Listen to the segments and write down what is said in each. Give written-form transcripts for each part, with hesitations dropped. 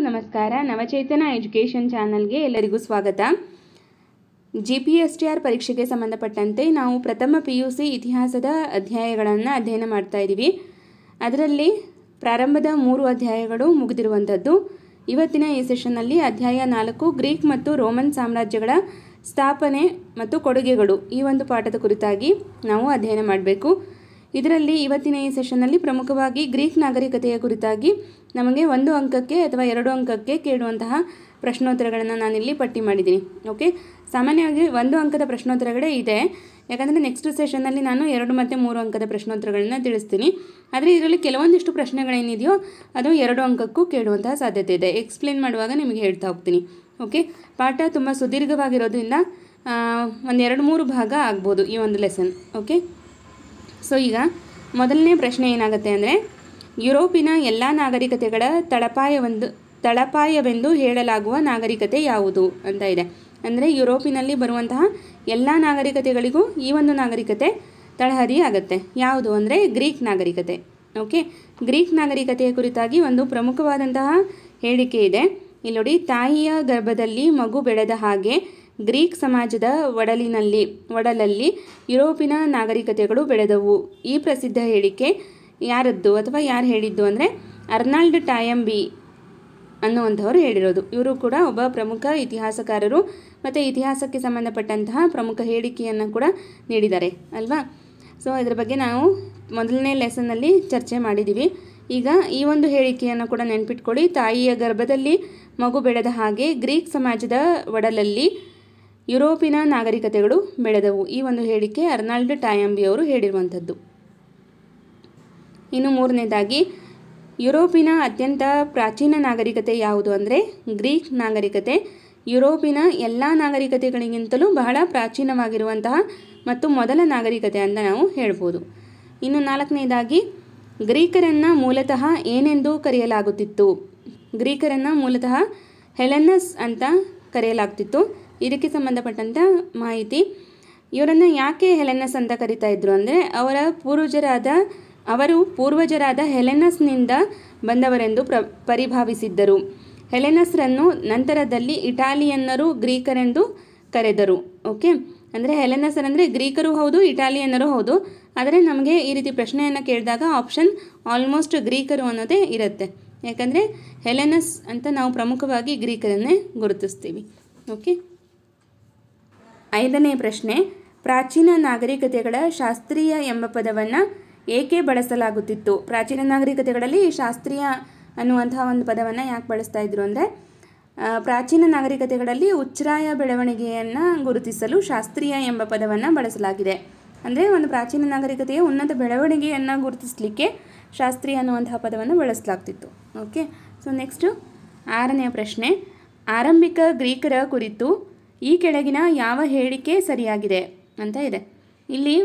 ಎಲ್ಲರಿಗೂ ನಮಸ್ಕಾರ. ನವಚೇತನ ಎಜುಕೇಷನ್ ಚಾನಲ್ಗೆ ಎಲ್ಲರಿಗೂ ಸ್ವಾಗತ. GPSTR ಪರೀಕ್ಷೆಗೆ ಸಂಬಂಧಪಟ್ಟಂತೆ ನಾವು ಪ್ರಥಮ PUC ಇತಿಹಾಸದ ಅಧ್ಯಾಯಗಳನ್ನು ಅಧ್ಯಯನ ಮಾಡ್ತಾ ಇದ್ದೀವಿ. ಅದರಲ್ಲಿ ಪ್ರಾರಂಭದ 3 ಅಧ್ಯಾಯಗಳು ಮುಗಿದಿರುವಂಥದ್ದು. ಇವತ್ತಿನ ಈ ಸೆಷನ್ನಲ್ಲಿ ಅಧ್ಯಾಯ 4 ಗ್ರೀಕ್ ಮತ್ತು ರೋಮನ್ ಸಾಮ್ರಾಜ್ಯಗಳ ಸ್ಥಾಪನೆ ಮತ್ತು ಕೊಡುಗೆಗಳು ಈ ಒಂದು ಪಾಠದ ಕುರಿತಾಗಿ ನಾವು ಅಧ್ಯಯನ ಮಾಡಬೇಕು. ಇದರಲ್ಲಿ ಇವತ್ತಿನ ಈ ಸೆಷನ್ನಲ್ಲಿ ಪ್ರಮುಖವಾಗಿ ಗ್ರೀಕ್ ನಾಗರಿಕತೆಯ ಕುರಿತಾಗಿ ನಮಗೆ 1 ಅಂಕಕ್ಕೆ ಅಥವಾ 2 ಅಂಕಕ್ಕೆ ಕೇಳುವಂತಹ ಪ್ರಶ್ನೋತ್ತರಗಳನ್ನು ನಾನಿಲ್ಲಿ ಪಟ್ಟಿ ಮಾಡಿದ್ದೀನಿ. ಓಕೆ, ಸಾಮಾನ್ಯವಾಗಿ 1 ಅಂಕದ ಪ್ರಶ್ನೋತ್ತರಗಳೇ ಇದೆ, ಯಾಕಂದರೆ ನೆಕ್ಸ್ಟ್ ಸೆಷನ್ನಲ್ಲಿ ನಾನು 2 ಮತ್ತು 3 ಅಂಕದ ಪ್ರಶ್ನೋತ್ತರಗಳನ್ನು ತಿಳಿಸ್ತೀನಿ. ಆದರೆ ಇದರಲ್ಲಿ ಕೆಲವೊಂದಿಷ್ಟು ಪ್ರಶ್ನೆಗಳೇನಿದೆಯೋ ಅದು 2 ಅಂಕಕ್ಕೂ ಕೇಳುವಂತಹ ಸಾಧ್ಯತೆ ಇದೆ. ಎಕ್ಸ್ಪ್ಲೇನ್ ಮಾಡುವಾಗ ನಿಮಗೆ ಹೇಳ್ತಾ ಹೋಗ್ತೀನಿ. ಓಕೆ, ಪಾಠ ತುಂಬ ಸುದೀರ್ಘವಾಗಿರೋದ್ರಿಂದ ಒಂದು 2-3 ಭಾಗ ಆಗ್ಬೋದು ಈ ಒಂದು ಲೆಸನ್. ಓಕೆ, ಸೊ ಈಗ ಮೊದಲನೇ ಪ್ರಶ್ನೆ ಏನಾಗುತ್ತೆ ಅಂದರೆ, ಯುರೋಪಿನ ಎಲ್ಲ ನಾಗರಿಕತೆಗಳ ತಳಪಾಯವೆಂದು ಹೇಳಲಾಗುವ ನಾಗರಿಕತೆ ಯಾವುದು ಅಂತ ಇದೆ. ಅಂದರೆ ಯುರೋಪಿನಲ್ಲಿ ಬರುವಂತಹ ಎಲ್ಲ ನಾಗರಿಕತೆಗಳಿಗೂ ಈ ಒಂದು ನಾಗರಿಕತೆ ತಳಹದಿ ಆಗುತ್ತೆ. ಯಾವುದು ಅಂದರೆ ಗ್ರೀಕ್ ನಾಗರಿಕತೆ. ಓಕೆ, ಗ್ರೀಕ್ ನಾಗರಿಕತೆಯ ಕುರಿತಾಗಿ ಒಂದು ಪ್ರಮುಖವಾದಂತಹ ಹೇಳಿಕೆ ಇದೆ. ಇಲ್ಲಿ ನೋಡಿ, ತಾಯಿಯ ಗರ್ಭದಲ್ಲಿ ಮಗು ಬೆಳೆದ ಹಾಗೆ ಗ್ರೀಕ್ ಸಮಾಜದ ಒಡಲಲ್ಲಿ ಯುರೋಪಿನ ನಾಗರಿಕತೆಗಳು ಬೆಳೆದವು. ಈ ಪ್ರಸಿದ್ಧ ಹೇಳಿಕೆ ಯಾರದ್ದು ಅಥವಾ ಯಾರು ಹೇಳಿದ್ದು ಅಂದರೆ ಅರ್ನಾಲ್ಡ್ ಟಾಯಂಬಿ ಅನ್ನುವಂಥವ್ರು ಹೇಳಿರೋದು. ಇವರು ಕೂಡ ಒಬ್ಬ ಪ್ರಮುಖ ಇತಿಹಾಸಕಾರರು ಮತ್ತು ಇತಿಹಾಸಕ್ಕೆ ಸಂಬಂಧಪಟ್ಟಂತಹ ಪ್ರಮುಖ ಹೇಳಿಕೆಯನ್ನು ಕೂಡ ನೀಡಿದ್ದಾರೆ ಅಲ್ವಾ. ಸೊ ಇದರ ಬಗ್ಗೆ ನಾವು ಮೊದಲನೇ ಲೆಸನ್ನಲ್ಲಿ ಚರ್ಚೆ ಮಾಡಿದ್ದೀವಿ. ಈಗ ಈ ಒಂದು ಹೇಳಿಕೆಯನ್ನು ಕೂಡ ನೆನ್ಪಿಟ್ಕೊಳ್ಳಿ. ತಾಯಿಯ ಗರ್ಭದಲ್ಲಿ ಮಗು ಬೆಳೆದ ಹಾಗೆ ಗ್ರೀಕ್ ಸಮಾಜದ ಒಡಲಲ್ಲಿ ಯುರೋಪಿನ ನಾಗರಿಕತೆಗಳು ಬೆಳೆದವು. ಈ ಒಂದು ಹೇಳಿಕೆ ಅರ್ನಾಲ್ಡ್ ಟಾಯಂಬಿ ಅವರು ಹೇಳಿರುವಂಥದ್ದು. ಇನ್ನು ಮೂರನೇದಾಗಿ, ಯುರೋಪಿನ ಅತ್ಯಂತ ಪ್ರಾಚೀನ ನಾಗರಿಕತೆ ಯಾವುದು ಅಂದರೆ ಗ್ರೀಕ್ ನಾಗರಿಕತೆ. ಯುರೋಪಿನ ಎಲ್ಲ ನಾಗರಿಕತೆಗಳಿಗಿಂತಲೂ ಬಹಳ ಪ್ರಾಚೀನವಾಗಿರುವಂತಹ ಮತ್ತು ಮೊದಲ ನಾಗರಿಕತೆ ಅಂತ ನಾವು ಹೇಳ್ಬೋದು. ಇನ್ನು ನಾಲ್ಕನೇದಾಗಿ, ಗ್ರೀಕರನ್ನು ಮೂಲತಃ ಏನೆಂದು ಕರೆಯಲಾಗುತ್ತಿತ್ತು? ಗ್ರೀಕರನ್ನು ಮೂಲತಃ ಹೆಲೆನಸ್ ಅಂತ ಕರೆಯಲಾಗ್ತಿತ್ತು. ಇದಕ್ಕೆ ಸಂಬಂಧಪಟ್ಟಂಥ ಮಾಹಿತಿ, ಇವರನ್ನು ಯಾಕೆ ಹೆಲೆನಸ್ ಅಂತ ಕರಿತಾ ಇದ್ರು ಅಂದರೆ ಅವರು ಪೂರ್ವಜರಾದ ಹೆಲೆನಸ್ನಿಂದ ಬಂದವರೆಂದು ಪರಿಭಾವಿಸಿದ್ದರು. ಹೆಲೆನಸ್ರನ್ನು ನಂತರದಲ್ಲಿ ಇಟಾಲಿಯನ್ನರು ಗ್ರೀಕರೆಂದು ಕರೆದರು. ಓಕೆ, ಅಂದರೆ ಹೆಲೆನಸರ್ ಅಂದರೆ ಗ್ರೀಕರು ಹೌದು, ಇಟಾಲಿಯನ್ನರು ಹೌದು. ಆದರೆ ನಮಗೆ ಈ ರೀತಿ ಪ್ರಶ್ನೆಯನ್ನು ಕೇಳಿದಾಗ ಆಪ್ಷನ್ ಆಲ್ಮೋಸ್ಟ್ ಗ್ರೀಕರು ಅನ್ನೋದೇ ಇರುತ್ತೆ. ಯಾಕಂದರೆ ಹೆಲೆನಸ್ ಅಂತ ನಾವು ಪ್ರಮುಖವಾಗಿ ಗ್ರೀಕರನ್ನೇ ಗುರುತಿಸ್ತೀವಿ. ಓಕೆ, 5ನೇ ಪ್ರಶ್ನೆ, ಪ್ರಾಚೀನ ನಾಗರಿಕತೆಗಳ ಶಾಸ್ತ್ರೀಯ ಎಂಬ ಪದವನ್ನು ಏಕೆ ಬಳಸಲಾಗುತ್ತಿತ್ತು? ಪ್ರಾಚೀನ ನಾಗರಿಕತೆಗಳಲ್ಲಿ ಶಾಸ್ತ್ರೀಯ ಅನ್ನುವಂತಹ ಒಂದು ಪದವನ್ನು ಯಾಕೆ ಬಳಸ್ತಾ ಇದ್ರು ಅಂದರೆ, ಪ್ರಾಚೀನ ನಾಗರಿಕತೆಗಳಲ್ಲಿ ಉಚ್ಛ್ರಾಯ ಬೆಳವಣಿಗೆಯನ್ನು ಗುರುತಿಸಲು ಶಾಸ್ತ್ರೀಯ ಎಂಬ ಪದವನ್ನು ಬಳಸಲಾಗಿದೆ. ಅಂದರೆ ಒಂದು ಪ್ರಾಚೀನ ನಾಗರಿಕತೆಯ ಉನ್ನತ ಬೆಳವಣಿಗೆಯನ್ನು ಗುರುತಿಸಲಿಕ್ಕೆ ಶಾಸ್ತ್ರೀಯ ಅನ್ನುವಂತಹ ಪದವನ್ನು ಬಳಸಲಾಗ್ತಿತ್ತು. ಓಕೆ, ಸೊ ನೆಕ್ಸ್ಟು 6ನೇ ಪ್ರಶ್ನೆ, ಆರಂಭಿಕ ಗ್ರೀಕರ ಕುರಿತು ಈ ಕೆಳಗಿನ ಯಾವ ಹೇಳಿಕೆ ಸರಿಯಾಗಿದೆ ಅಂತ ಇದೆ. ಇಲ್ಲಿ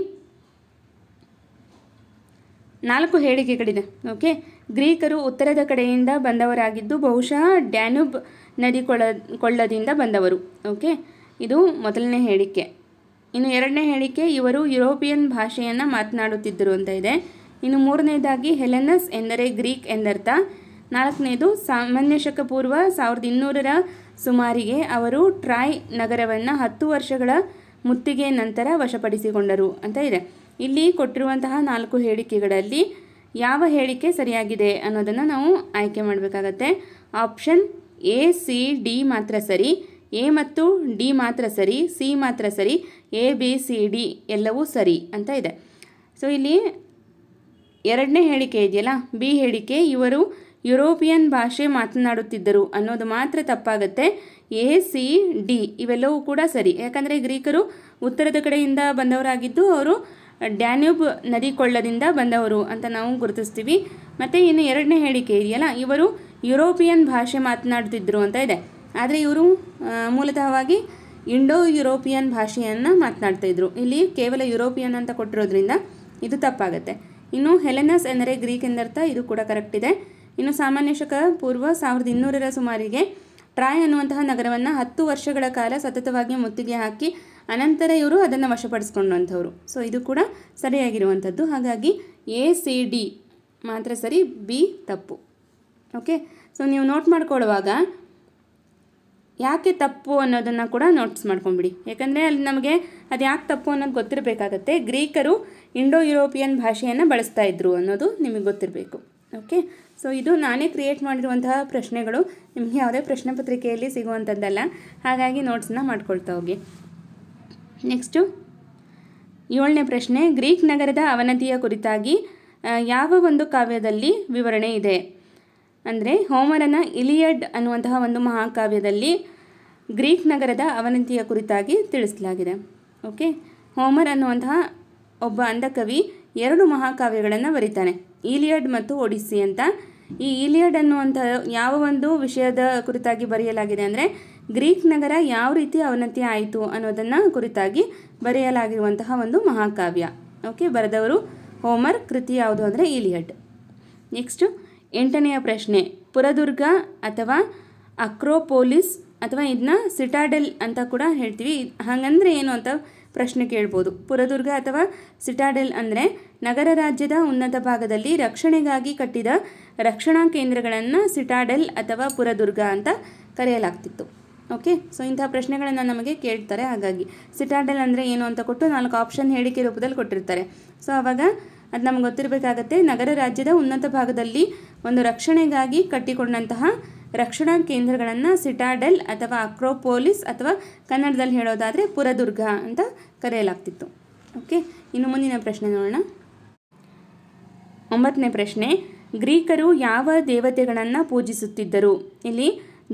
4 ಹೇಳಿಕೆಗಳಿದೆ. ಓಕೆ, ಗ್ರೀಕರು ಉತ್ತರದ ಕಡೆಯಿಂದ ಬಂದವರಾಗಿದ್ದು ಬಹುಶಃ ಡ್ಯಾನ್ಯೂಬ್ ನದಿ ಕೊಳ್ಳದಿಂದ ಬಂದವರು. ಓಕೆ, ಇದು ಮೊದಲನೇ ಹೇಳಿಕೆ. ಇನ್ನು 2ನೇ ಹೇಳಿಕೆ, ಇವರು ಯುರೋಪಿಯನ್ ಭಾಷೆಯನ್ನು ಮಾತನಾಡುತ್ತಿದ್ದರು ಅಂತ ಇದೆ. ಇನ್ನು 3ನೇದಾಗಿ, ಹೆಲೆನಸ್ ಎಂದರೆ ಗ್ರೀಕ್ ಎಂದರ್ಥ. 4ನೇದು, ಸಾಮಾನ್ಯ ಶಕ ಪೂರ್ವ 1200ರ ಸುಮಾರಿಗೆ ಅವರು ಟ್ರಾಯ್ ನಗರವನ್ನು 10 ವರ್ಷಗಳ ಮುತ್ತಿಗೆ ನಂತರ ವಶಪಡಿಸಿಕೊಂಡರು ಅಂತ ಇದೆ. ಇಲ್ಲಿ ಕೊಟ್ಟಿರುವಂತಹ 4 ಹೇಳಿಕೆಗಳಲ್ಲಿ ಯಾವ ಹೇಳಿಕೆ ಸರಿಯಾಗಿದೆ ಅನ್ನೋದನ್ನು ನಾವು ಆಯ್ಕೆ ಮಾಡಬೇಕಾಗತ್ತೆ. ಆಪ್ಷನ್ A, C, D ಮಾತ್ರ ಸರಿ, A ಮತ್ತು D ಮಾತ್ರ ಸರಿ, C ಮಾತ್ರ ಸರಿ, A, B, C, D ಎಲ್ಲವೂ ಸರಿ ಅಂತ ಇದೆ. ಸೊ ಇಲ್ಲಿ 2ನೇ ಹೇಳಿಕೆ ಇದೆಯಲ್ಲ, B ಹೇಳಿಕೆ, ಇವರು ಯುರೋಪಿಯನ್ ಭಾಷೆ ಮಾತನಾಡುತ್ತಿದ್ದರು ಅನ್ನೋದು ಮಾತ್ರ ತಪ್ಪಾಗುತ್ತೆ. A, C, D ಇವೆಲ್ಲವೂ ಕೂಡ ಸರಿ. ಯಾಕಂದರೆ ಗ್ರೀಕರು ಉತ್ತರದ ಕಡೆಯಿಂದ ಬಂದವರಾಗಿದ್ದು ಅವರು ಡ್ಯಾನ್ಯೂಬ್ ನದಿ ಕೊಳ್ಳದಿಂದ ಬಂದವರು ಅಂತ ನಾವು ಗುರುತಿಸ್ತೀವಿ. ಮತ್ತು ಇನ್ನು 2ನೇ ಹೇಳಿಕೆ ಇದೆಯಲ್ಲ, ಇವರು ಯುರೋಪಿಯನ್ ಭಾಷೆ ಮಾತನಾಡುತ್ತಿದ್ದರು ಅಂತ ಇದೆ. ಆದರೆ ಇವರು ಮೂಲತಃವಾಗಿ ಇಂಡೋ ಯುರೋಪಿಯನ್ ಭಾಷೆಯನ್ನು ಮಾತನಾಡ್ತಾಯಿದ್ರು. ಇಲ್ಲಿ ಕೇವಲ ಯುರೋಪಿಯನ್ ಅಂತ ಕೊಟ್ಟಿರೋದ್ರಿಂದ ಇದು ತಪ್ಪಾಗುತ್ತೆ. ಇನ್ನು ಹೆಲೆನಸ್ ಎಂದರೆ ಗ್ರೀಕ್ ಎಂದರ್ಥ, ಇದು ಕೂಡ ಕರೆಕ್ಟ್ ಇದೆ. ಇನ್ನು ಸಾಮಾನ್ಯ ಶಕ ಪೂರ್ವ 1200ರ ಸುಮಾರಿಗೆ ಟ್ರಾಯ್ ಅನ್ನುವಂತಹ ನಗರವನ್ನು 10 ವರ್ಷಗಳ ಕಾಲ ಸತತವಾಗಿ ಮುತ್ತಿಗೆ ಹಾಕಿ ಅನಂತರ ಇವರು ಅದನ್ನು ವಶಪಡಿಸ್ಕೊಂಡಂಥವ್ರು. ಸೊ ಇದು ಕೂಡ ಸರಿಯಾಗಿರುವಂಥದ್ದು. ಹಾಗಾಗಿ A, C, D ಮಾತ್ರ ಸರಿ, B ತಪ್ಪು. ಓಕೆ, ಸೊ ನೀವು ನೋಟ್ ಮಾಡ್ಕೊಳ್ಳುವಾಗ ಯಾಕೆ ತಪ್ಪು ಅನ್ನೋದನ್ನು ಕೂಡ ನೋಟ್ಸ್ ಮಾಡ್ಕೊಂಬಿಡಿ, ಯಾಕಂದರೆ ಅಲ್ಲಿ ನಮಗೆ ಅದು ಯಾಕೆ ತಪ್ಪು ಅನ್ನೋದು ಗೊತ್ತಿರಬೇಕಾಗತ್ತೆ. ಗ್ರೀಕರು ಇಂಡೋ ಯುರೋಪಿಯನ್ ಭಾಷೆಯನ್ನು ಬಳಸ್ತಾ ಇದ್ರು ಅನ್ನೋದು ನಿಮಗೆ ಗೊತ್ತಿರಬೇಕು. ಓಕೆ, ಸೊ ಇದು ನಾನೇ ಕ್ರಿಯೇಟ್ ಮಾಡಿರುವಂತಹ ಪ್ರಶ್ನೆಗಳು, ನಿಮಗೆ ಯಾವುದೇ ಪ್ರಶ್ನೆ ಪತ್ರಿಕೆಯಲ್ಲಿ ಸಿಗುವಂಥದ್ದಲ್ಲ, ಹಾಗಾಗಿ ನೋಟ್ಸನ್ನ ಮಾಡ್ಕೊಳ್ತಾ ಹೋಗಿ. ನೆಕ್ಸ್ಟು 7ನೇ ಪ್ರಶ್ನೆ, ಗ್ರೀಕ್ ನಗರದ ಅವನತಿಯ ಕುರಿತಾಗಿ ಯಾವ ಒಂದು ಕಾವ್ಯದಲ್ಲಿ ವಿವರಣೆ ಇದೆ? ಅಂದರೆ ಹೋಮರನ ಇಲಿಯಡ್ ಅನ್ನುವಂತಹ ಒಂದು ಮಹಾಕಾವ್ಯದಲ್ಲಿ ಗ್ರೀಕ್ ನಗರದ ಅವನತಿಯ ಕುರಿತಾಗಿ ತಿಳಿಸಲಾಗಿದೆ. ಓಕೆ, ಹೋಮರ್ ಅನ್ನುವಂತಹ ಒಬ್ಬ ಅಂಧಕವಿ 2 ಮಹಾಕಾವ್ಯಗಳನ್ನು ಬರೀತಾನೆ, ಈಲಿಯಡ್ ಮತ್ತು ಒಡಿಸ್ಸಿ ಅಂತ. ಈ ಈಲಿಯಡ್ ಅನ್ನುವಂಥ ಯಾವ ಒಂದು ವಿಷಯದ ಕುರಿತಾಗಿ ಬರೆಯಲಾಗಿದೆ ಅಂದರೆ ಗ್ರೀಕ್ ನಗರ ಯಾವ ರೀತಿ ಅವನತಿ ಆಯಿತು ಅನ್ನೋದನ್ನು ಕುರಿತಾಗಿ ಬರೆಯಲಾಗಿರುವಂತಹ ಒಂದು ಮಹಾಕಾವ್ಯ. ಓಕೆ, ಬರೆದವರು ಹೋಮರ್, ಕೃತಿ ಯಾವುದು ಅಂದರೆ ಈಲಿಯಡ್. ನೆಕ್ಸ್ಟು 8ನೆಯ ಪ್ರಶ್ನೆ, ಪುರದುರ್ಗ ಅಥವಾ ಅಕ್ರೋಪೋಲಿಸ್ ಅಥವಾ ಇದನ್ನ ಸಿಟಾಡೆಲ್ ಅಂತ ಕೂಡ ಹೇಳ್ತೀವಿ, ಹಾಗಂದರೆ ಏನು ಅಂತ ಪ್ರಶ್ನೆ ಕೇಳ್ಬೋದು. ಪುರದುರ್ಗ ಅಥವಾ ಸಿಟಾಡೆಲ್ ಅಂದರೆ ನಗರ ರಾಜ್ಯದ ಉನ್ನತ ಭಾಗದಲ್ಲಿ ರಕ್ಷಣೆಗಾಗಿ ಕಟ್ಟಿದ ರಕ್ಷಣಾ ಕೇಂದ್ರಗಳನ್ನು ಸಿಟಾಡೆಲ್ ಅಥವಾ ಪುರದುರ್ಗ ಅಂತ ಕರೆಯಲಾಗ್ತಿತ್ತು. ಓಕೆ, ಸೊ ಇಂಥ ಪ್ರಶ್ನೆಗಳನ್ನು ನಮಗೆ ಕೇಳ್ತಾರೆ, ಹಾಗಾಗಿ ಸಿಟಾಡೆಲ್ ಅಂದರೆ ಏನು ಅಂತ ಕೊಟ್ಟು 4 ಆಪ್ಷನ್ ಹೇಳಿಕೆ ರೂಪದಲ್ಲಿ ಕೊಟ್ಟಿರ್ತಾರೆ. ಸೊ ಆವಾಗ ಅದು ನಮ್ಗೆ ಗೊತ್ತಿರಬೇಕಾಗತ್ತೆ, ನಗರ ರಾಜ್ಯದ ಉನ್ನತ ಭಾಗದಲ್ಲಿ ಒಂದು ರಕ್ಷಣೆಗಾಗಿ ಕಟ್ಟಿಕೊಂಡಂತಹ ರಕ್ಷಣಾ ಕೇಂದ್ರಗಳನ್ನು ಸಿಟಾಡೆಲ್ ಅಥವಾ ಅಕ್ರೋಪೋಲಿಸ್ ಅಥವಾ ಕನ್ನಡದಲ್ಲಿ ಹೇಳೋದಾದರೆ ಪುರದುರ್ಗ ಅಂತ ಕರೆಯಲಾಗ್ತಿತ್ತು. ಓಕೆ, ಇನ್ನು ಮುಂದಿನ ಪ್ರಶ್ನೆ ನೋಡೋಣ. 9ನೇ ಪ್ರಶ್ನೆ, ಗ್ರೀಕರು ಯಾವ ದೇವತೆಗಳನ್ನು ಪೂಜಿಸುತ್ತಿದ್ದರು? ಇಲ್ಲಿ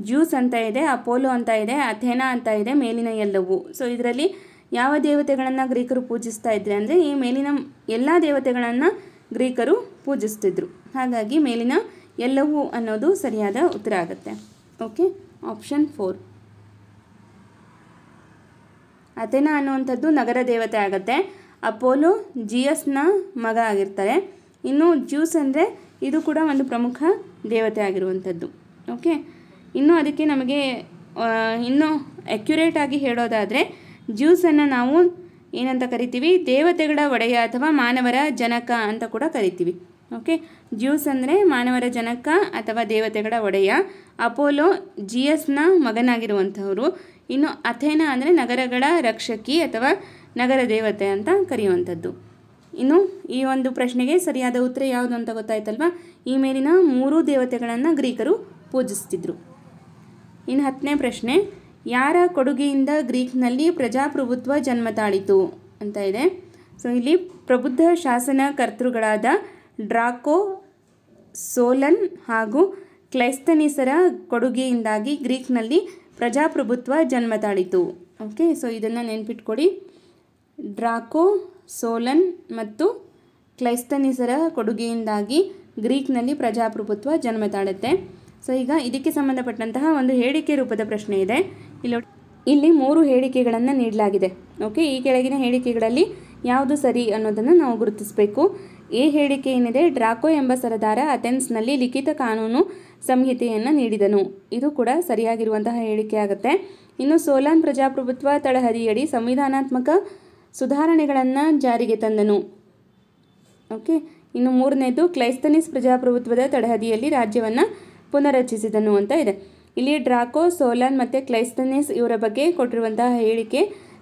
ಜ್ಯೂಸ್ ಅಂತ ಇದೆ, ಅಪೋಲೋ ಅಂತ ಇದೆ, ಅಥೇನಾ ಅಂತ ಇದೆ, ಮೇಲಿನ ಎಲ್ಲವೂ. ಸೊ ಇದರಲ್ಲಿ ಯಾವ ದೇವತೆಗಳನ್ನು ಗ್ರೀಕರು ಪೂಜಿಸ್ತಾ ಇದ್ರೆ ಅಂದರೆ ಈ ಮೇಲಿನ ಎಲ್ಲ ದೇವತೆಗಳನ್ನು ಗ್ರೀಕರು ಪೂಜಿಸ್ತಿದ್ರು, ಹಾಗಾಗಿ ಮೇಲಿನ ಎಲ್ಲವೂ ಅನ್ನೋದು ಸರಿಯಾದ ಉತ್ತರ ಆಗುತ್ತೆ. ಓಕೆ, ಆಪ್ಷನ್ 4 ಅಥೇನಾ ಅನ್ನುವಂಥದ್ದು ನಗರ ದೇವತೆ ಆಗುತ್ತೆ. ಅಪೋಲೋ ಜಿಯಸ್ನ ಮಗ ಆಗಿರ್ತಾರೆ. ಇನ್ನು ಜ್ಯೂಸ್ ಅಂದರೆ ಇದು ಕೂಡ ಒಂದು ಪ್ರಮುಖ ದೇವತೆ ಆಗಿರುವಂಥದ್ದು. ಓಕೆ, ಇನ್ನು ಅದಕ್ಕೆ ನಮಗೆ ಇನ್ನೂ ಅಕ್ಯುರೇಟಾಗಿ ಹೇಳೋದಾದರೆ ಜ್ಯೂಸನ್ನು ನಾವು ಏನಂತ ಕರಿತೀವಿ? ದೇವತೆಗಳ ಒಡೆಯ ಅಥವಾ ಮಾನವರ ಜನಕ ಅಂತ ಕೂಡ ಕರಿತೀವಿ. ಓಕೆ, ಜ್ಯೂಸ್ ಅಂದರೆ ಮಾನವರ ಜನಕ ಅಥವಾ ದೇವತೆಗಳ ಒಡೆಯ, ಅಪೋಲೋ ಜಿಯಸ್ನ ಮಗನಾಗಿರುವಂಥವರು, ಇನ್ನು ಅಥೇನಾ ಅಂದರೆ ನಗರಗಳ ರಕ್ಷಕಿ ಅಥವಾ ನಗರ ದೇವತೆ ಅಂತ ಕರೆಯುವಂಥದ್ದು. ಇನ್ನು ಈ ಒಂದು ಪ್ರಶ್ನೆಗೆ ಸರಿಯಾದ ಉತ್ತರ ಯಾವುದು ಅಂತ ಗೊತ್ತಾಯ್ತಲ್ವಾ? ಈ ಮೇಲಿನ 3 ದೇವತೆಗಳನ್ನು ಗ್ರೀಕರು ಪೂಜಿಸ್ತಿದ್ರು. ಇನ್ನು 10ನೇ ಪ್ರಶ್ನೆ, ಯಾರ ಕೊಡುಗೆಯಿಂದ ಗ್ರೀಕ್ನಲ್ಲಿ ಪ್ರಜಾಪ್ರಭುತ್ವ ಜನ್ಮ ತಾಳಿತು ಅಂತ ಇದೆ. ಸೊ ಇಲ್ಲಿ ಪ್ರಬುದ್ಧ ಶಾಸನಕರ್ತೃಗಳಾದ ಡ್ರಾಕೋ, ಸೋಲನ್ ಹಾಗೂ ಕ್ಲೈಸ್ತನಿಸರ ಕೊಡುಗೆಯಿಂದಾಗಿ ಗ್ರೀಕ್ನಲ್ಲಿ ಪ್ರಜಾಪ್ರಭುತ್ವ ಜನ್ಮ ತಾಳಿತು. ಓಕೆ, ಸೊ ಇದನ್ನು ನೆನ್ಪಿಟ್ಕೊಡಿ. ಡ್ರಾಕೋ, ಸೋಲನ್ ಮತ್ತು ಕ್ಲೈಸ್ತನಿಸರ ಕೊಡುಗೆಯಿಂದಾಗಿ ಗ್ರೀಕ್ನಲ್ಲಿ ಪ್ರಜಾಪ್ರಭುತ್ವ ಜನ್ಮ ತಾಳುತ್ತೆ. ಸೊ ಈಗ ಇದಕ್ಕೆ ಸಂಬಂಧಪಟ್ಟಂತಹ ಒಂದು ಹೇಳಿಕೆ ರೂಪದ ಪ್ರಶ್ನೆ ಇದೆ. ಇಲ್ಲಿ 3 ಹೇಳಿಕೆಗಳನ್ನು ನೀಡಲಾಗಿದೆ. ಓಕೆ, ಈ ಕೆಳಗಿನ ಹೇಳಿಕೆಗಳಲ್ಲಿ ಯಾವುದು ಸರಿ ಅನ್ನೋದನ್ನು ನಾವು ಗುರುತಿಸಬೇಕು. ಎ ಹೇಳಿಕೆ ಏನಿದೆ, ಡ್ರಾಕೋ ಎಂಬ ಸರದಾರ ಅಥೆನ್ಸ್ನಲ್ಲಿ ಲಿಖಿತ ಕಾನೂನು ಸಂಹಿತೆಯನ್ನು ನೀಡಿದನು. ಇದು ಕೂಡ ಸರಿಯಾಗಿರುವಂತಹ ಹೇಳಿಕೆ ಆಗುತ್ತೆ. ಇನ್ನು ಸೋಲಾನ್ ಪ್ರಜಾಪ್ರಭುತ್ವ ತಳಹದಿಯಡಿ ಸಂವಿಧಾನಾತ್ಮಕ ಸುಧಾರಣೆಗಳನ್ನು ಜಾರಿಗೆ ತಂದನು. ಓಕೆ, ಇನ್ನು 3ನೇದು ಕ್ಲೈಸ್ತನಿಸ್ ಪ್ರಜಾಪ್ರಭುತ್ವದ ತಳಹದಿಯಲ್ಲಿ ರಾಜ್ಯವನ್ನು ಪುನರಚಿಸಿದನು ಅಂತ ಇದೆ. ಇಲ್ಲಿ ಡ್ರಾಕೋ, ಸೋಲಾನ್ ಮತ್ತು ಕ್ಲೈಸ್ತನಿಸ್ ಇವರ ಬಗ್ಗೆ ಕೊಟ್ಟಿರುವಂತಹ ಹೇಳಿಕೆ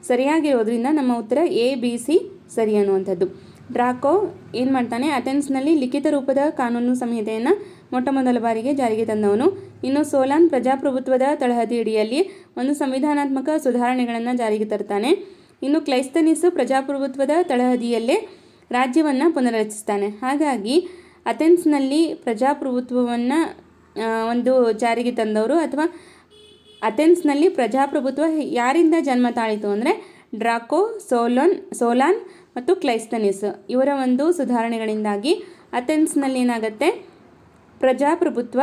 ಸರಿಯಾಗಿರೋದ್ರಿಂದ ನಮ್ಮ ಉತ್ತರ ಎ, ಬಿ, ಸಿ ಸರಿ ಅನ್ನುವಂಥದ್ದು. ಡ್ರಾಕೋ ಏನು ಮಾಡ್ತಾನೆ, ಅಥೆನ್ಸ್ನಲ್ಲಿ ಲಿಖಿತ ರೂಪದ ಕಾನೂನು ಸಂಹಿತೆಯನ್ನು ಮೊಟ್ಟಮೊದಲ ಬಾರಿಗೆ ಜಾರಿಗೆ ತಂದವನು. ಇನ್ನು ಸೋಲಾನ್ ಪ್ರಜಾಪ್ರಭುತ್ವದ ತಳಹದಿಯಡಿಯಲ್ಲಿ ಒಂದು ಸಂವಿಧಾನಾತ್ಮಕ ಸುಧಾರಣೆಗಳನ್ನು ಜಾರಿಗೆ ತರ್ತಾನೆ. ಇನ್ನು ಕ್ಲೈಸ್ತನಿಸ್ ಪ್ರಜಾಪ್ರಭುತ್ವದ ತಳಹದಿಯಲ್ಲೇ ರಾಜ್ಯವನ್ನು ಪುನರಚಿಸ್ತಾನೆ. ಹಾಗಾಗಿ ಅಥೆನ್ಸ್ನಲ್ಲಿ ಪ್ರಜಾಪ್ರಭುತ್ವವನ್ನು ಒಂದು ಜಾರಿಗೆ ತಂದವರು ಅಥವಾ ಅಥೆನ್ಸ್ನಲ್ಲಿ ಪ್ರಜಾಪ್ರಭುತ್ವ ಯಾರಿಂದ ಜನ್ಮ ತಾಳಿತು ಅಂದರೆ ಡ್ರಾಕೋ, ಸೋಲಾನ್ ಮತ್ತು ಕ್ಲೈಸ್ತನಿಸ್ ಇವರ ಒಂದು ಸುಧಾರಣೆಗಳಿಂದಾಗಿ ಅಥೆನ್ಸ್ನಲ್ಲಿ ಏನಾಗುತ್ತೆ, ಪ್ರಜಾಪ್ರಭುತ್ವ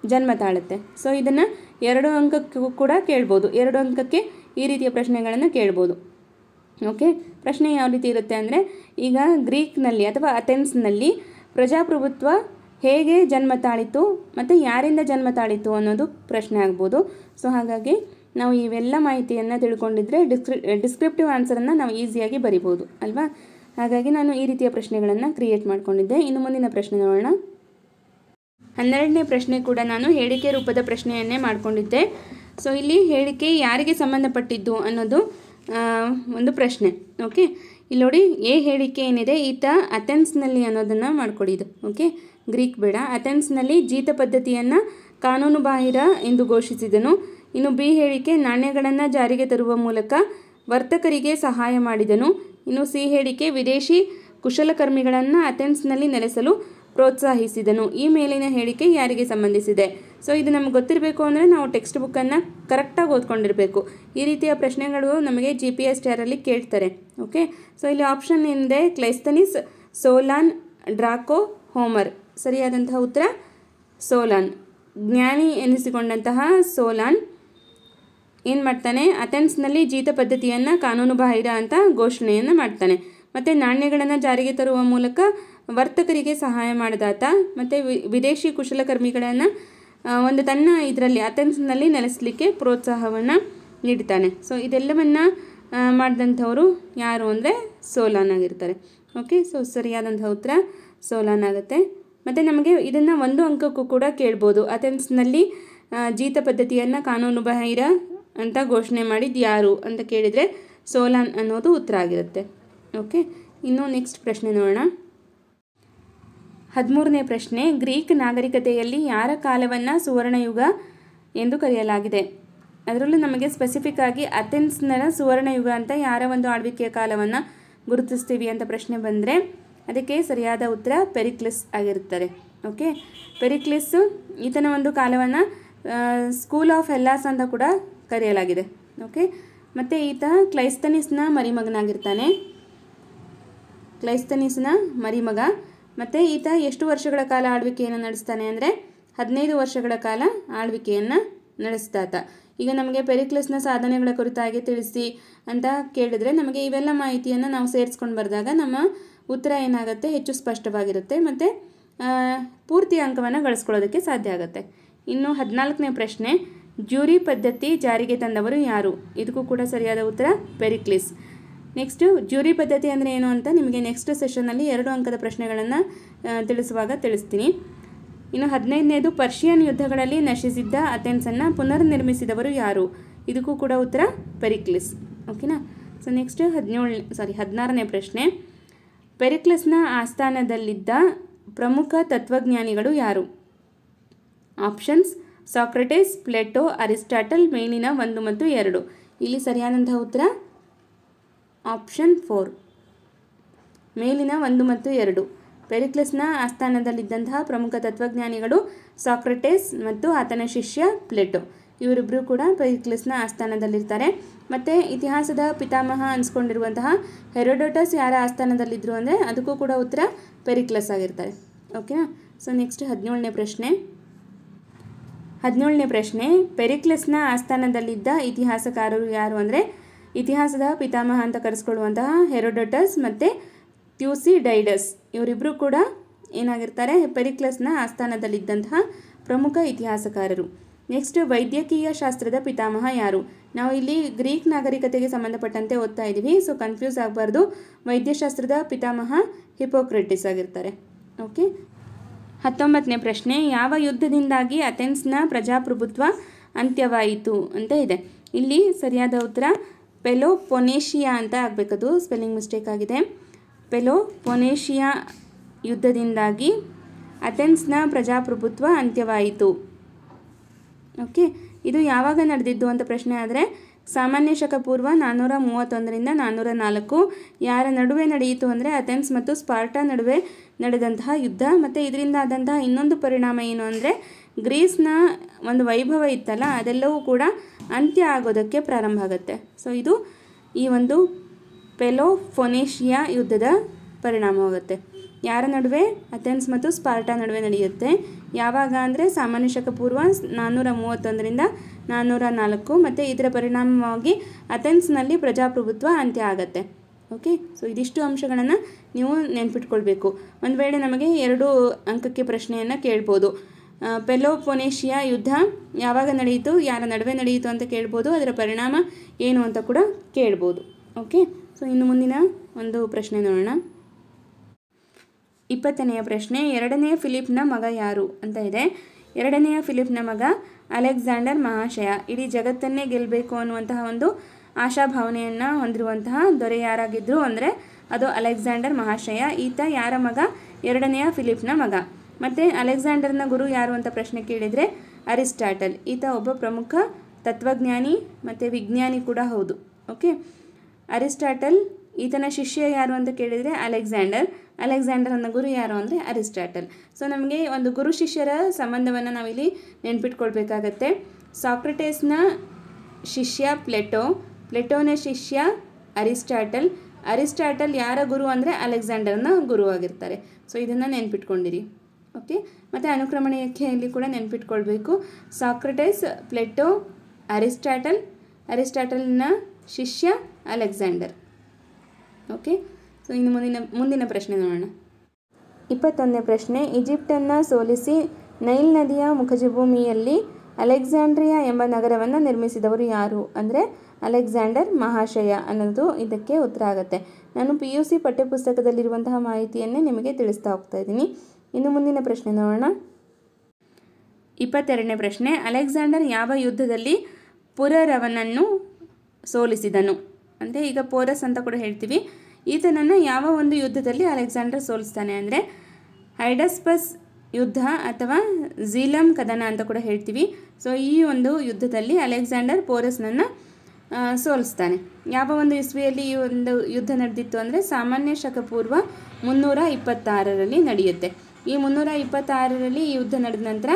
ಜನ್ಮ ತಾಳುತ್ತೆ. ಸೊ ಇದನ್ನು 2 ಅಂಕಕ್ಕೂ ಕೂಡ ಕೇಳ್ಬೋದು. 2 ಅಂಕಕ್ಕೆ ಈ ರೀತಿಯ ಪ್ರಶ್ನೆಗಳನ್ನು ಕೇಳ್ಬೋದು. ಓಕೆ, ಪ್ರಶ್ನೆ ಯಾವ ರೀತಿ ಇರುತ್ತೆ ಅಂದರೆ ಈಗ ಗ್ರೀಕ್ನಲ್ಲಿ ಅಥವಾ ಅಥೆನ್ಸ್ನಲ್ಲಿ ಪ್ರಜಾಪ್ರಭುತ್ವ ಹೇಗೆ ಜನ್ಮ ತಾಳಿತು ಮತ್ತು ಯಾರಿಂದ ಜನ್ಮ ತಾಳಿತು ಅನ್ನೋದು ಪ್ರಶ್ನೆ ಆಗ್ಬೋದು. ಸೊ ಹಾಗಾಗಿ ನಾವು ಇವೆಲ್ಲ ಮಾಹಿತಿಯನ್ನು ತಿಳ್ಕೊಂಡಿದ್ರೆ ಡಿಸ್ಕ್ರಿಪ್ಟಿವ್ ಆನ್ಸರನ್ನು ನಾವು ಈಸಿಯಾಗಿ ಬರಿಬೋದು ಅಲ್ವಾ. ಹಾಗಾಗಿ ನಾನು ಈ ರೀತಿಯ ಪ್ರಶ್ನೆಗಳನ್ನು ಕ್ರಿಯೇಟ್ ಮಾಡ್ಕೊಂಡಿದ್ದೆ. ಇನ್ನು ಮುಂದಿನ ಪ್ರಶ್ನೆ ನೋಡೋಣ. 12ನೇ ಪ್ರಶ್ನೆ ಕೂಡ ನಾನು ಹೇಳಿಕೆ ರೂಪದ ಪ್ರಶ್ನೆಯನ್ನೇ ಮಾಡಿಕೊಂಡಿದ್ದೆ. ಸೊ ಇಲ್ಲಿ ಹೇಳಿಕೆ ಯಾರಿಗೆ ಸಂಬಂಧಪಟ್ಟಿದ್ದು ಅನ್ನೋದು ಒಂದು ಪ್ರಶ್ನೆ. ಓಕೆ, ಇಲ್ಲಿ ನೋಡಿ, ಎ ಹೇಳಿಕೆ ಏನಿದೆ, ಈತ ಅಥೆನ್ಸ್ನಲ್ಲಿ ಅನ್ನೋದನ್ನು ಮಾಡ್ಕೊಡಿ. ಇದು ಓಕೆ, ಗ್ರೀಕ್ ಬೇಡ. ಅಥೆನ್ಸ್ನಲ್ಲಿ ಜೀತ ಪದ್ಧತಿಯನ್ನು ಕಾನೂನುಬಾಹಿರ ಎಂದು ಘೋಷಿಸಿದನು. ಇನ್ನು ಬಿ ಹೇಳಿಕೆ ನಾಣ್ಯಗಳನ್ನು ಜಾರಿಗೆ ತರುವ ಮೂಲಕ ವರ್ತಕರಿಗೆ ಸಹಾಯ ಮಾಡಿದನು. ಇನ್ನು ಸಿ ಹೇಳಿಕೆ ವಿದೇಶಿ ಕುಶಲಕರ್ಮಿಗಳನ್ನು ಅಥೆನ್ಸ್ನಲ್ಲಿ ನೆಲೆಸಲು ಪ್ರೋತ್ಸಾಹಿಸಿದನು. ಈ ಮೇಲಿನ ಹೇಳಿಕೆ ಯಾರಿಗೆ ಸಂಬಂಧಿಸಿದೆ? ಸೊ ಇದು ನಮ್ಗೆ ಗೊತ್ತಿರಬೇಕು ಅಂದರೆ ನಾವು ಟೆಕ್ಸ್ಟ್ ಬುಕ್ಕನ್ನು ಕರೆಕ್ಟಾಗಿ ಓದ್ಕೊಂಡಿರಬೇಕು. ಈ ರೀತಿಯ ಪ್ರಶ್ನೆಗಳು ನಮಗೆ GPS TR ಕೇಳ್ತಾರೆ. ಓಕೆ, ಸೊ ಇಲ್ಲಿ ಆಪ್ಷನ್ ಏನಿದೆ, ಕ್ಲೈಸ್ತನಿಸ್, ಸೋಲಾನ್, ಡ್ರಾಕೋ, ಹೋಮರ್. ಸರಿಯಾದಂತಹ ಉತ್ತರ ಸೋಲಾನ್. ಜ್ಞಾನಿ ಎನಿಸಿಕೊಂಡಂತಹ ಸೋಲಾನ್ ಏನು ಮಾಡ್ತಾನೆ, ಅಥೆನ್ಸ್ನಲ್ಲಿ ಜೀತ ಪದ್ಧತಿಯನ್ನು ಕಾನೂನುಬಾಹಿರ ಅಂತ ಘೋಷಣೆಯನ್ನು ಮಾಡ್ತಾನೆ. ಮತ್ತು ನಾಣ್ಯಗಳನ್ನು ಜಾರಿಗೆ ತರುವ ಮೂಲಕ ವರ್ತಕರಿಗೆ ಸಹಾಯ ಮಾಡಿದಾತ. ಮತ್ತು ವಿದೇಶಿ ಕುಶಲಕರ್ಮಿಗಳನ್ನು ತನ್ನ ಇದರಲ್ಲಿ ಅಥೆನ್ಸ್ನಲ್ಲಿ ನೆಲೆಸಲಿಕ್ಕೆ ಪ್ರೋತ್ಸಾಹವನ್ನು ನೀಡ್ತಾನೆ. ಸೊ ಇದೆಲ್ಲವನ್ನು ಮಾಡಿದಂಥವರು ಯಾರು ಅಂದರೆ ಸೋಲಾನ್ ಆಗಿರ್ತಾರೆ. ಓಕೆ, ಸೊ ಸರಿಯಾದಂಥ ಉತ್ತರ ಸೋಲಾನ್ ಆಗುತ್ತೆ. ಮತ್ತು ನಮಗೆ ಇದನ್ನು 1 ಅಂಕಕ್ಕೂ ಕೂಡ ಕೇಳ್ಬೋದು. ಅಥೆನ್ಸ್ನಲ್ಲಿ ಜೀತ ಪದ್ಧತಿಯನ್ನು ಕಾನೂನುಬಾಹಿರ ಅಂತ ಘೋಷಣೆ ಮಾಡಿದ್ದು ಯಾರು ಅಂತ ಕೇಳಿದರೆ ಸೋಲಾನ್ ಅನ್ನೋದು ಉತ್ತರ ಆಗಿರುತ್ತೆ. ಓಕೆ, ಇನ್ನು ನೆಕ್ಸ್ಟ್ ಪ್ರಶ್ನೆ ನೋಡೋಣ. 13ನೇ ಪ್ರಶ್ನೆ, ಗ್ರೀಕ್ ನಾಗರಿಕತೆಯಲ್ಲಿ ಯಾರ ಕಾಲವನ್ನು ಸುವರ್ಣಯುಗ ಎಂದು ಕರೆಯಲಾಗಿದೆ? ಅದರಲ್ಲೂ ನಮಗೆ ಸ್ಪೆಸಿಫಿಕ್ ಆಗಿ ಅಥೆನ್ಸ್ನ ಸುವರ್ಣಯುಗ ಅಂತ ಯಾರ ಒಂದು ಆಳ್ವಿಕೆಯ ಕಾಲವನ್ನು ಗುರುತಿಸ್ತೀವಿ ಅಂತ ಪ್ರಶ್ನೆ ಬಂದರೆ ಅದಕ್ಕೆ ಸರಿಯಾದ ಉತ್ತರ ಪೆರಿಕ್ಲಿಸ್ ಆಗಿರುತ್ತಾರೆ. ಓಕೆ, ಪೆರಿಕ್ಲಿಸ್ ಈತನ ಒಂದು ಕಾಲವನ್ನು ಸ್ಕೂಲ್ ಆಫ್ ಹೆಲ್ಲಾಸ್ ಅಂತ ಕೂಡ ಕರೆಯಲಾಗಿದೆ. ಓಕೆ, ಮತ್ತು ಈತ ಕ್ಲೈಸ್ತನಿಸ್ನ ಮರಿಮಗನಾಗಿರ್ತಾನೆ. ಕ್ಲೈಸ್ತನಿಸ್ನ ಮರಿಮಗ. ಮತ್ತು ಈತ ಎಷ್ಟು ವರ್ಷಗಳ ಕಾಲ ಆಳ್ವಿಕೆಯನ್ನು ನಡೆಸ್ತಾನೆ ಅಂದರೆ 15 ವರ್ಷಗಳ ಕಾಲ ಆಳ್ವಿಕೆಯನ್ನು ನಡೆಸ್ದಾತ. ಈಗ ನಮಗೆ ಪೆರಿಕ್ಲಿಸ್ನ ಸಾಧನೆಗಳ ಕುರಿತಾಗಿ ತಿಳಿಸಿ ಅಂತ ಕೇಳಿದರೆ ನಮಗೆ ಇವೆಲ್ಲ ಮಾಹಿತಿಯನ್ನು ನಾವು ಸೇರಿಸ್ಕೊಂಡು ಬರೆದಾಗ ನಮ್ಮ ಉತ್ತರ ಏನಾಗುತ್ತೆ, ಹೆಚ್ಚು ಸ್ಪಷ್ಟವಾಗಿರುತ್ತೆ ಮತ್ತು ಪೂರ್ತಿ ಅಂಕವನ್ನು ಗಳಿಸ್ಕೊಳ್ಳೋದಕ್ಕೆ ಸಾಧ್ಯ ಆಗುತ್ತೆ. ಇನ್ನು 14ನೇ ಪ್ರಶ್ನೆ, ಜ್ಯೂರಿ ಪದ್ಧತಿ ಜಾರಿಗೆ ತಂದವರು ಯಾರು? ಇದಕ್ಕೂ ಕೂಡ ಸರಿಯಾದ ಉತ್ತರ ಪೆರಿಕ್ಲಿಸ್. ನೆಕ್ಸ್ಟು ಜ್ಯೂರಿ ಪದ್ಧತಿ ಅಂದರೆ ಏನು ಅಂತ ನಿಮಗೆ ನೆಕ್ಸ್ಟ್ ಸೆಷನ್ನಲ್ಲಿ 2 ಅಂಕದ ಪ್ರಶ್ನೆಗಳನ್ನು ತಿಳಿಸುವಾಗ ತಿಳಿಸ್ತೀನಿ. ಇನ್ನು 15ನೇದು, ಪರ್ಷಿಯನ್ ಯುದ್ಧಗಳಲ್ಲಿ ನಶಿಸಿದ್ದ ಅಥೆನ್ಸನ್ನು ಪುನರ್ನಿರ್ಮಿಸಿದವರು ಯಾರು? ಇದಕ್ಕೂ ಕೂಡ ಉತ್ತರ ಪೆರಿಕ್ಲಿಸ್. ಓಕೆನಾ. ಸೊ ನೆಕ್ಸ್ಟ್ 16ನೇ ಪ್ರಶ್ನೆ, ಪೆರಿಕ್ಲಿಸ್ನ ಆಸ್ಥಾನದಲ್ಲಿದ್ದ ಪ್ರಮುಖ ತತ್ವಜ್ಞಾನಿಗಳು ಯಾರು? Options Socrates, Plato, Aristotle. ಮೇಲಿನ 1 ಮತ್ತು 2. ಇಲ್ಲಿ ಸರಿಯಾದಂತಹ ಉತ್ತರ ಆಪ್ಷನ್ 4, ಮೇಲಿನ 1 ಮತ್ತು 2. ಪೆರಿಕ್ಲಿಸ್ನ ಆಸ್ಥಾನದಲ್ಲಿದ್ದಂತಹ ಪ್ರಮುಖ ತತ್ವಜ್ಞಾನಿಗಳು ಸಾಕ್ರೆಟಿಸ್ ಮತ್ತು ಆತನ ಶಿಷ್ಯ ಪ್ಲೇಟೋ. ಇವರಿಬ್ಬರು ಕೂಡ ಪೆರಿಕ್ಲಿಸ್ನ ಆಸ್ಥಾನದಲ್ಲಿರ್ತಾರೆ. ಮತ್ತು ಇತಿಹಾಸದ ಪಿತಾಮಹ ಅನಿಸ್ಕೊಂಡಿರುವಂತಹ ಹೆರೋಡೋಟಸ್ ಯಾರ ಆಸ್ಥಾನದಲ್ಲಿದ್ದರು ಅಂದರೆ ಅದಕ್ಕೂ ಕೂಡ ಉತ್ತರ ಪೆರಿಕ್ಲಿಸ್ ಆಗಿರ್ತಾರೆ. ಓಕೆನಾ. ಸೊ ನೆಕ್ಸ್ಟ್ 17ನೇ ಪ್ರಶ್ನೆ, ಪೆರಿಕ್ಲಿಸ್ನ ಆಸ್ಥಾನದಲ್ಲಿದ್ದ ಇತಿಹಾಸಕಾರರು ಯಾರು ಅಂದರೆ ಇತಿಹಾಸದ ಪಿತಾಮಹ ಅಂತ ಕರೆಸ್ಕೊಳ್ಳುವಂತಹ ಹೆರೋಡೋಟಸ್ ಮತ್ತು ಥ್ಯೂಸಿಡೈಡಸ್. ಇವರಿಬ್ಬರು ಕೂಡ ಏನಾಗಿರ್ತಾರೆ, ಪೆರಿಕ್ಲಿಸ್ನ ಆಸ್ಥಾನದಲ್ಲಿದ್ದಂತಹ ಪ್ರಮುಖ ಇತಿಹಾಸಕಾರರು. ನೆಕ್ಸ್ಟ್, ವೈದ್ಯಕೀಯ ಶಾಸ್ತ್ರದ ಪಿತಾಮಹ ಯಾರು? ನಾವು ಇಲ್ಲಿ ಗ್ರೀಕ್ ನಾಗರಿಕತೆಗೆ ಸಂಬಂಧಪಟ್ಟಂತೆ ಓದ್ತಾ ಇದ್ದೀವಿ, ಸೊ ಕನ್ಫ್ಯೂಸ್ ಆಗಬಾರ್ದು. ವೈದ್ಯಶಾಸ್ತ್ರದ ಪಿತಾಮಹ ಹಿಪೋಕ್ರೆಟಿಸ್ ಆಗಿರ್ತಾರೆ. ಓಕೆ. 19ನೇ ಪ್ರಶ್ನೆ, ಯಾವ ಯುದ್ಧದಿಂದಾಗಿ ಅಥೆನ್ಸ್ನ ಪ್ರಜಾಪ್ರಭುತ್ವ ಅಂತ್ಯವಾಯಿತು ಅಂತ ಇದೆ. ಇಲ್ಲಿ ಸರಿಯಾದ ಉತ್ತರ ಪೆಲೋಪೊನೇಷಿಯಾ ಅಂತ ಆಗಬೇಕದು, ಸ್ಪೆಲ್ಲಿಂಗ್ ಮಿಸ್ಟೇಕ್ ಆಗಿದೆ. ಪೆಲೋಪೊನೇಷಿಯಾ ಯುದ್ಧದಿಂದಾಗಿ ಅಥೆನ್ಸ್ನ ಪ್ರಜಾಪ್ರಭುತ್ವ ಅಂತ್ಯವಾಯಿತು. ಓಕೆ, ಇದು ಯಾವಾಗ ನಡೆದಿದ್ದು ಅಂತ ಪ್ರಶ್ನೆ ಆದರೆ ಸಾಮಾನ್ಯ ಶಕ ಪೂರ್ವ 431ರಿಂದ 404. ಯಾರ ನಡುವೆ ನಡೆಯಿತು ಅಂದರೆ ಅಥೆನ್ಸ್ ಮತ್ತು ಸ್ಪಾರ್ಟಾ ನಡುವೆ ನಡೆದಂತಹ ಯುದ್ಧ. ಮತ್ತು ಇದರಿಂದ ಆದಂತಹ ಇನ್ನೊಂದು ಪರಿಣಾಮ ಏನು ಅಂದರೆ ಗ್ರೀಸ್ನ ಒಂದು ವೈಭವ ಇತ್ತಲ್ಲ ಅದೆಲ್ಲವೂ ಕೂಡ ಅಂತ್ಯ ಆಗೋದಕ್ಕೆ ಪ್ರಾರಂಭ ಆಗುತ್ತೆ. ಸೊ ಇದು ಈ ಒಂದು ಪೆಲೋಪೊನೇಷಿಯಾ ಯುದ್ಧದ ಪರಿಣಾಮವಾಗುತ್ತೆ. ಯಾರ ನಡುವೆ? ಅಥೆನ್ಸ್ ಮತ್ತು ಸ್ಪಾರ್ಟಾ ನಡುವೆ ನಡೆಯುತ್ತೆ. ಯಾವಾಗ ಅಂದರೆ ಸಾಮಾನ್ಯ ಶಕ ಪೂರ್ವ 431ರಿಂದ 404. ಮತ್ತು ಇದರ ಪರಿಣಾಮವಾಗಿ ಅಥೆನ್ಸ್ನಲ್ಲಿ ಪ್ರಜಾಪ್ರಭುತ್ವ ಅಂತ್ಯ ಆಗುತ್ತೆ. ಓಕೆ, ಸೊ ಇದಿಷ್ಟು ಅಂಶಗಳನ್ನು ನೀವು ನೆನ್ಪಿಟ್ಕೊಳ್ಬೇಕು. ಒಂದು ವೇಳೆ ನಮಗೆ 2 ಅಂಕಕ್ಕೆ ಪ್ರಶ್ನೆಯನ್ನು ಕೇಳ್ಬೋದು. ಪೆಲೋಪೊನೇಷಿಯಾ ಯುದ್ಧ ಯಾವಾಗ ನಡೆಯಿತು, ಯಾರ ನಡುವೆ ನಡೆಯಿತು ಅಂತ ಕೇಳ್ಬೋದು. ಅದರ ಪರಿಣಾಮ ಏನು ಅಂತ ಕೂಡ ಕೇಳ್ಬೋದು. ಓಕೆ, ಸೊ ಇನ್ನು ಮುಂದಿನ ಒಂದು ಪ್ರಶ್ನೆ ನೋಡೋಣ. 20ನೆಯ ಪ್ರಶ್ನೆ, ಎರಡನೆಯ ಫಿಲಿಪ್ನ ಮಗ ಯಾರು ಅಂತ ಇದೆ. ಎರಡನೆಯ ಫಿಲಿಪ್ನ ಮಗ ಅಲೆಕ್ಸಾಂಡರ್ ಮಹಾಶಯ. ಇಡೀ ಜಗತ್ತನ್ನೇ ಗೆಲ್ಲಬೇಕು ಅನ್ನುವಂತಹ ಒಂದು ಆಶಾಭಾವನೆಯನ್ನು ಹೊಂದಿರುವಂತಹ ದೊರೆ ಯಾರಾಗಿದ್ದರು ಅಂದರೆ ಅದು ಅಲೆಕ್ಸಾಂಡರ್ ಮಹಾಶಯ. ಈತ ಯಾರ ಮಗ? ಎರಡನೆಯ ಫಿಲಿಪ್ನ ಮಗ. ಮತ್ತು ಅಲೆಕ್ಸಾಂಡರ್ನ ಗುರು ಯಾರು ಅಂತ ಪ್ರಶ್ನೆ ಕೇಳಿದರೆ ಅರಿಸ್ಟಾಟಲ್. ಈತ ಒಬ್ಬ ಪ್ರಮುಖ ತತ್ವಜ್ಞಾನಿ ಮತ್ತು ವಿಜ್ಞಾನಿ ಕೂಡ ಹೌದು. Okay, Aristotle. ಈತನ ಶಿಷ್ಯ ಯಾರು ಅಂತ ಕೇಳಿದರೆ ಅಲೆಕ್ಸಾಂಡರ್. ಅಲೆಕ್ಸಾಂಡರ್ನ ಗುರು ಯಾರು ಅಂದರೆ ಅರಿಸ್ಟಾಟಲ್. ಸೊ ನಮಗೆ ಒಂದು ಗುರು ಶಿಷ್ಯರ ಸಂಬಂಧವನ್ನು ನಾವಿಲ್ಲಿ ನೆನ್ಪಿಟ್ಕೊಳ್ಬೇಕಾಗತ್ತೆ. ಸಾಕ್ರಟೇಸ್ನ ಶಿಷ್ಯ ಪ್ಲೇಟೋ, ಪ್ಲೇಟೋನ ಶಿಷ್ಯ ಅರಿಸ್ಟಾಟಲ್. ಅರಿಸ್ಟಾಟಲ್ ಯಾರ ಗುರು ಅಂದರೆ ಅಲೆಕ್ಸಾಂಡರ್ನ ಗುರು ಆಗಿರ್ತಾರೆ. ಸೊ ಇದನ್ನು ನೆನ್ಪಿಟ್ಕೊಂಡಿರಿ. ಓಕೆ, ಮತ್ತು ಅನುಕ್ರಮಣೀಯತೆಯಲ್ಲಿ ಕೂಡ ನೆನ್ಪಿಟ್ಕೊಳ್ಬೇಕು. ಸಾಕ್ರಟೇಸ್, ಪ್ಲೇಟೋ, ಅರಿಸ್ಟಾಟಲ್, ಅರಿಸ್ಟಾಟಲ್ನ ಶಿಷ್ಯ ಅಲೆಕ್ಸಾಂಡರ್. ಓಕೆ, ಸೊ ಇನ್ನು ಮುಂದಿನ ಪ್ರಶ್ನೆ ನೋಡೋಣ. 21ನೇ ಪ್ರಶ್ನೆ, ಈಜಿಪ್ಟನ್ನು ಸೋಲಿಸಿ ನೈಲ್ ನದಿಯ ಮುಖಜಭೂಮಿಯಲ್ಲಿ ಅಲೆಕ್ಸಾಂಡ್ರಿಯಾ ಎಂಬ ನಗರವನ್ನು ನಿರ್ಮಿಸಿದವರು ಯಾರು ಅಂದರೆ ಅಲೆಕ್ಸಾಂಡರ್ ಮಹಾಶಯ ಅನ್ನೋದು ಇದಕ್ಕೆ ಉತ್ತರ ಆಗುತ್ತೆ. ನಾನು PUC ಪಠ್ಯಪುಸ್ತಕದಲ್ಲಿರುವಂತಹ ಮಾಹಿತಿಯನ್ನೇ ನಿಮಗೆ ತಿಳಿಸ್ತಾ ಹೋಗ್ತಾ ಇದ್ದೀನಿ. ಇನ್ನು ಮುಂದಿನ ಪ್ರಶ್ನೆ ನೋಡೋಣ. 22ನೇ ಪ್ರಶ್ನೆ, ಅಲೆಕ್ಸಾಂಡರ್ ಯಾವ ಯುದ್ಧದಲ್ಲಿ ಪುರರವನನ್ನು ಸೋಲಿಸಿದನು? ಅಂದರೆ ಈಗ ಪೋರಸ್ ಅಂತ ಕೂಡ ಹೇಳ್ತೀವಿ. ಈತನನ್ನು ಯಾವ ಒಂದು ಯುದ್ಧದಲ್ಲಿ ಅಲೆಕ್ಸಾಂಡರ್ ಸೋಲಿಸ್ತಾನೆ ಅಂದರೆ ಹೈಡಸ್ಪಸ್ ಯುದ್ಧ ಅಥವಾ ಝೀಲಮ್ ಕದನ ಅಂತ ಕೂಡ ಹೇಳ್ತೀವಿ. ಸೊ ಈ ಒಂದು ಯುದ್ಧದಲ್ಲಿ ಅಲೆಕ್ಸಾಂಡರ್ ಪೋರಸ್ನನ್ನು ಸೋಲಿಸ್ತಾನೆ. ಯಾವ ಒಂದು ಇಸ್ವಿಯಲ್ಲಿ ಈ ಒಂದು ಯುದ್ಧ ನಡೆದಿತ್ತು ಅಂದರೆ ಸಾಮಾನ್ಯ ಶಕ ಪೂರ್ವ 326ರಲ್ಲಿ ನಡೆಯುತ್ತೆ. ಈ 326ರಲ್ಲಿ ಈ ಯುದ್ಧ ನಡೆದ ನಂತರ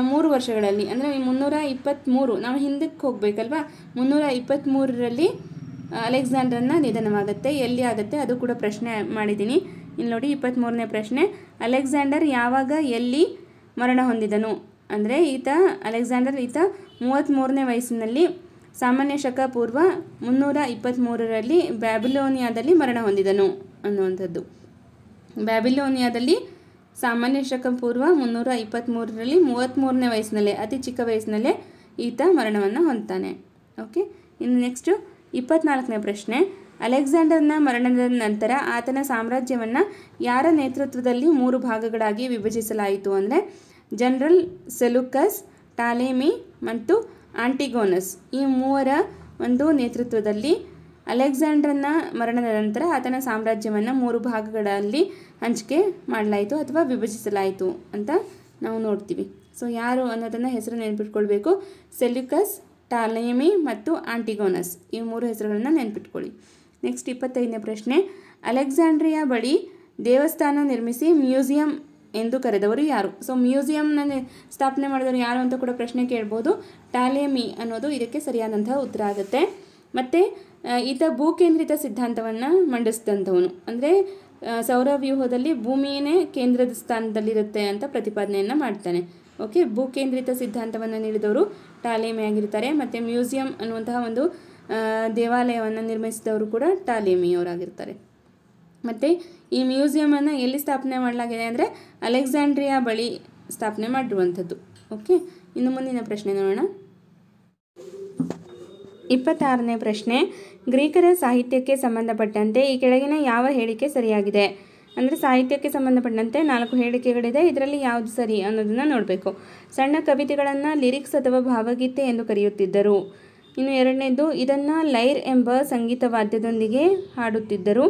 3 ವರ್ಷಗಳಲ್ಲಿ ಅಂದರೆ 323 ನಾವು ಹಿಂದಕ್ಕೆ ಹೋಗಬೇಕಲ್ವಾ, 323ರಲ್ಲಿ ಅಲೆಕ್ಸಾಂಡರ್ನ ನಿಧನವಾಗುತ್ತೆ. ಎಲ್ಲಿ ಆಗುತ್ತೆ ಅದು ಕೂಡ ಪ್ರಶ್ನೆ ಮಾಡಿದ್ದೀನಿ. ಇಲ್ಲಿ ನೋಡಿ 23ನೇ ಪ್ರಶ್ನೆ, ಅಲೆಕ್ಸಾಂಡರ್ ಯಾವಾಗ ಎಲ್ಲಿ ಮರಣ ಹೊಂದಿದನು ಅಂದರೆ ಅಲೆಕ್ಸಾಂಡರ್ 33ನೇ ವಯಸ್ಸಿನಲ್ಲಿ ಸಾಮಾನ್ಯ ಶಕ ಪೂರ್ವ 323ರಲ್ಲಿ ಬ್ಯಾಬಿಲೋನಿಯಾದಲ್ಲಿ ಮರಣ ಹೊಂದಿದನು ಅನ್ನುವಂಥದ್ದು. ಬ್ಯಾಬಿಲೋನಿಯಾದಲ್ಲಿ ಸಾಮಾನ್ಯ ಶಕ ಪೂರ್ವ 323ರಲ್ಲಿ 33ನೇ ವಯಸ್ಸಿನಲ್ಲೇ, ಅತಿ ಚಿಕ್ಕ ವಯಸ್ಸಿನಲ್ಲೇ ಈತ ಮರಣವನ್ನು ಹೊಂದ್ತಾನೆ. ಓಕೆ, ಇನ್ನು ನೆಕ್ಸ್ಟು 24ನೇ ಪ್ರಶ್ನೆ, ಅಲೆಕ್ಸಾಂಡರ್ನ ಮರಣದ ನಂತರ ಆತನ ಸಾಮ್ರಾಜ್ಯವನ್ನು ಯಾರ ನೇತೃತ್ವದಲ್ಲಿ 3 ಭಾಗಗಳಾಗಿ ವಿಭಜಿಸಲಾಯಿತು ಅಂದರೆ ಜನರಲ್ ಸೆಲೂಕಸ್, ಟಾಲೆಮಿ ಮತ್ತು ಆಂಟಿಗೋನಸ್. ಈ 3ರ ಒಂದು ನೇತೃತ್ವದಲ್ಲಿ ಅಲೆಕ್ಸಾಂಡರ್ನ ಮರಣದ ನಂತರ ಆತನ ಸಾಮ್ರಾಜ್ಯವನ್ನು 3 ಭಾಗಗಳಲ್ಲಿ ಹಂಚಿಕೆ ಮಾಡಲಾಯಿತು ಅಥವಾ ವಿಭಜಿಸಲಾಯಿತು ಅಂತ ನಾವು ನೋಡ್ತೀವಿ. ಸೊ ಯಾರು ಅನ್ನೋದನ್ನು ಹೆಸರು ನೆನ್ಪಿಟ್ಕೊಳ್ಬೇಕು. ಸೆಲ್ಯೂಕಸ್, ಟಾಲೆಮಿ ಮತ್ತು ಆಂಟಿಗೋನಸ್, ಈ 3 ಹೆಸರುಗಳನ್ನು ನೆನ್ಪಿಟ್ಕೊಳ್ಳಿ. ನೆಕ್ಸ್ಟ್ 25ನೇ ಪ್ರಶ್ನೆ, ಅಲೆಕ್ಸಾಂಡ್ರಿಯಾ ಬಳಿ ದೇವಸ್ಥಾನ ನಿರ್ಮಿಸಿ ಮ್ಯೂಸಿಯಂ ಎಂದು ಕರೆದವರು ಯಾರು? ಸೊ ಮ್ಯೂಸಿಯಂನ ಸ್ಥಾಪನೆ ಮಾಡಿದವರು ಯಾರು ಅಂತ ಕೂಡ ಪ್ರಶ್ನೆ ಕೇಳ್ಬೋದು. ಟಾಲೆಮಿ ಅನ್ನೋದು ಇದಕ್ಕೆ ಸರಿಯಾದಂತಹ ಉತ್ತರ ಆಗುತ್ತೆ. ಮತ್ತು ಈತ ಭೂಕೇಂದ್ರಿತ ಸಿದ್ಧಾಂತವನ್ನು ಮಂಡಿಸಿದಂಥವನು. ಅಂದರೆ ಸೌರವ್ಯೂಹದಲ್ಲಿ ಭೂಮಿಯೇ ಕೇಂದ್ರದ ಸ್ಥಾನದಲ್ಲಿರುತ್ತೆ ಅಂತ ಪ್ರತಿಪಾದನೆಯನ್ನು ಮಾಡ್ತಾನೆ. ಓಕೆ, ಭೂಕೇಂದ್ರಿತ ಸಿದ್ಧಾಂತವನ್ನು ನೀಡಿದವರು ಟಾಲೆಮಿ ಆಗಿರ್ತಾರೆ. ಮತ್ತು ಮ್ಯೂಸಿಯಂ ಅನ್ನುವಂತಹ ಒಂದು ದೇವಾಲಯವನ್ನು ನಿರ್ಮಿಸಿದವರು ಕೂಡ ಟಾಲೆಮಿಯವರಾಗಿರ್ತಾರೆ. ಮತ್ತು ಈ ಮ್ಯೂಸಿಯಮನ್ನು ಎಲ್ಲಿ ಸ್ಥಾಪನೆ ಮಾಡಲಾಗಿದೆ ಅಂದರೆ ಅಲೆಕ್ಸಾಂಡ್ರಿಯಾ ಬಳಿ ಸ್ಥಾಪನೆ ಮಾಡಿರುವಂಥದ್ದು. ಓಕೆ, ಇನ್ನು ಮುಂದಿನ ಪ್ರಶ್ನೆ ನೋಡೋಣ. 26ನೇ ಪ್ರಶ್ನೆ, ಗ್ರೀಕರ ಸಾಹಿತ್ಯಕ್ಕೆ ಸಂಬಂಧಪಟ್ಟಂತೆ ಈ ಕೆಳಗಿನ ಯಾವ ಹೇಳಿಕೆ ಸರಿಯಾಗಿದೆ? ಅಂದರೆ ಸಾಹಿತ್ಯಕ್ಕೆ ಸಂಬಂಧಪಟ್ಟಂತೆ 4 ಹೇಳಿಕೆಗಳಿದೆ, ಇದರಲ್ಲಿ ಯಾವುದು ಸರಿ ಅನ್ನೋದನ್ನು ನೋಡಬೇಕು. ಸಣ್ಣ ಕವಿತೆಗಳನ್ನು ಲಿರಿಕ್ಸ್ ಅಥವಾ ಭಾವಗೀತೆ ಎಂದು ಕರೆಯುತ್ತಿದ್ದರು. ಇನ್ನು 2ನೇದು ಇದನ್ನು ಲೈರ್ ಎಂಬ ಸಂಗೀತ ವಾದ್ಯದೊಂದಿಗೆ ಹಾಡುತ್ತಿದ್ದರು.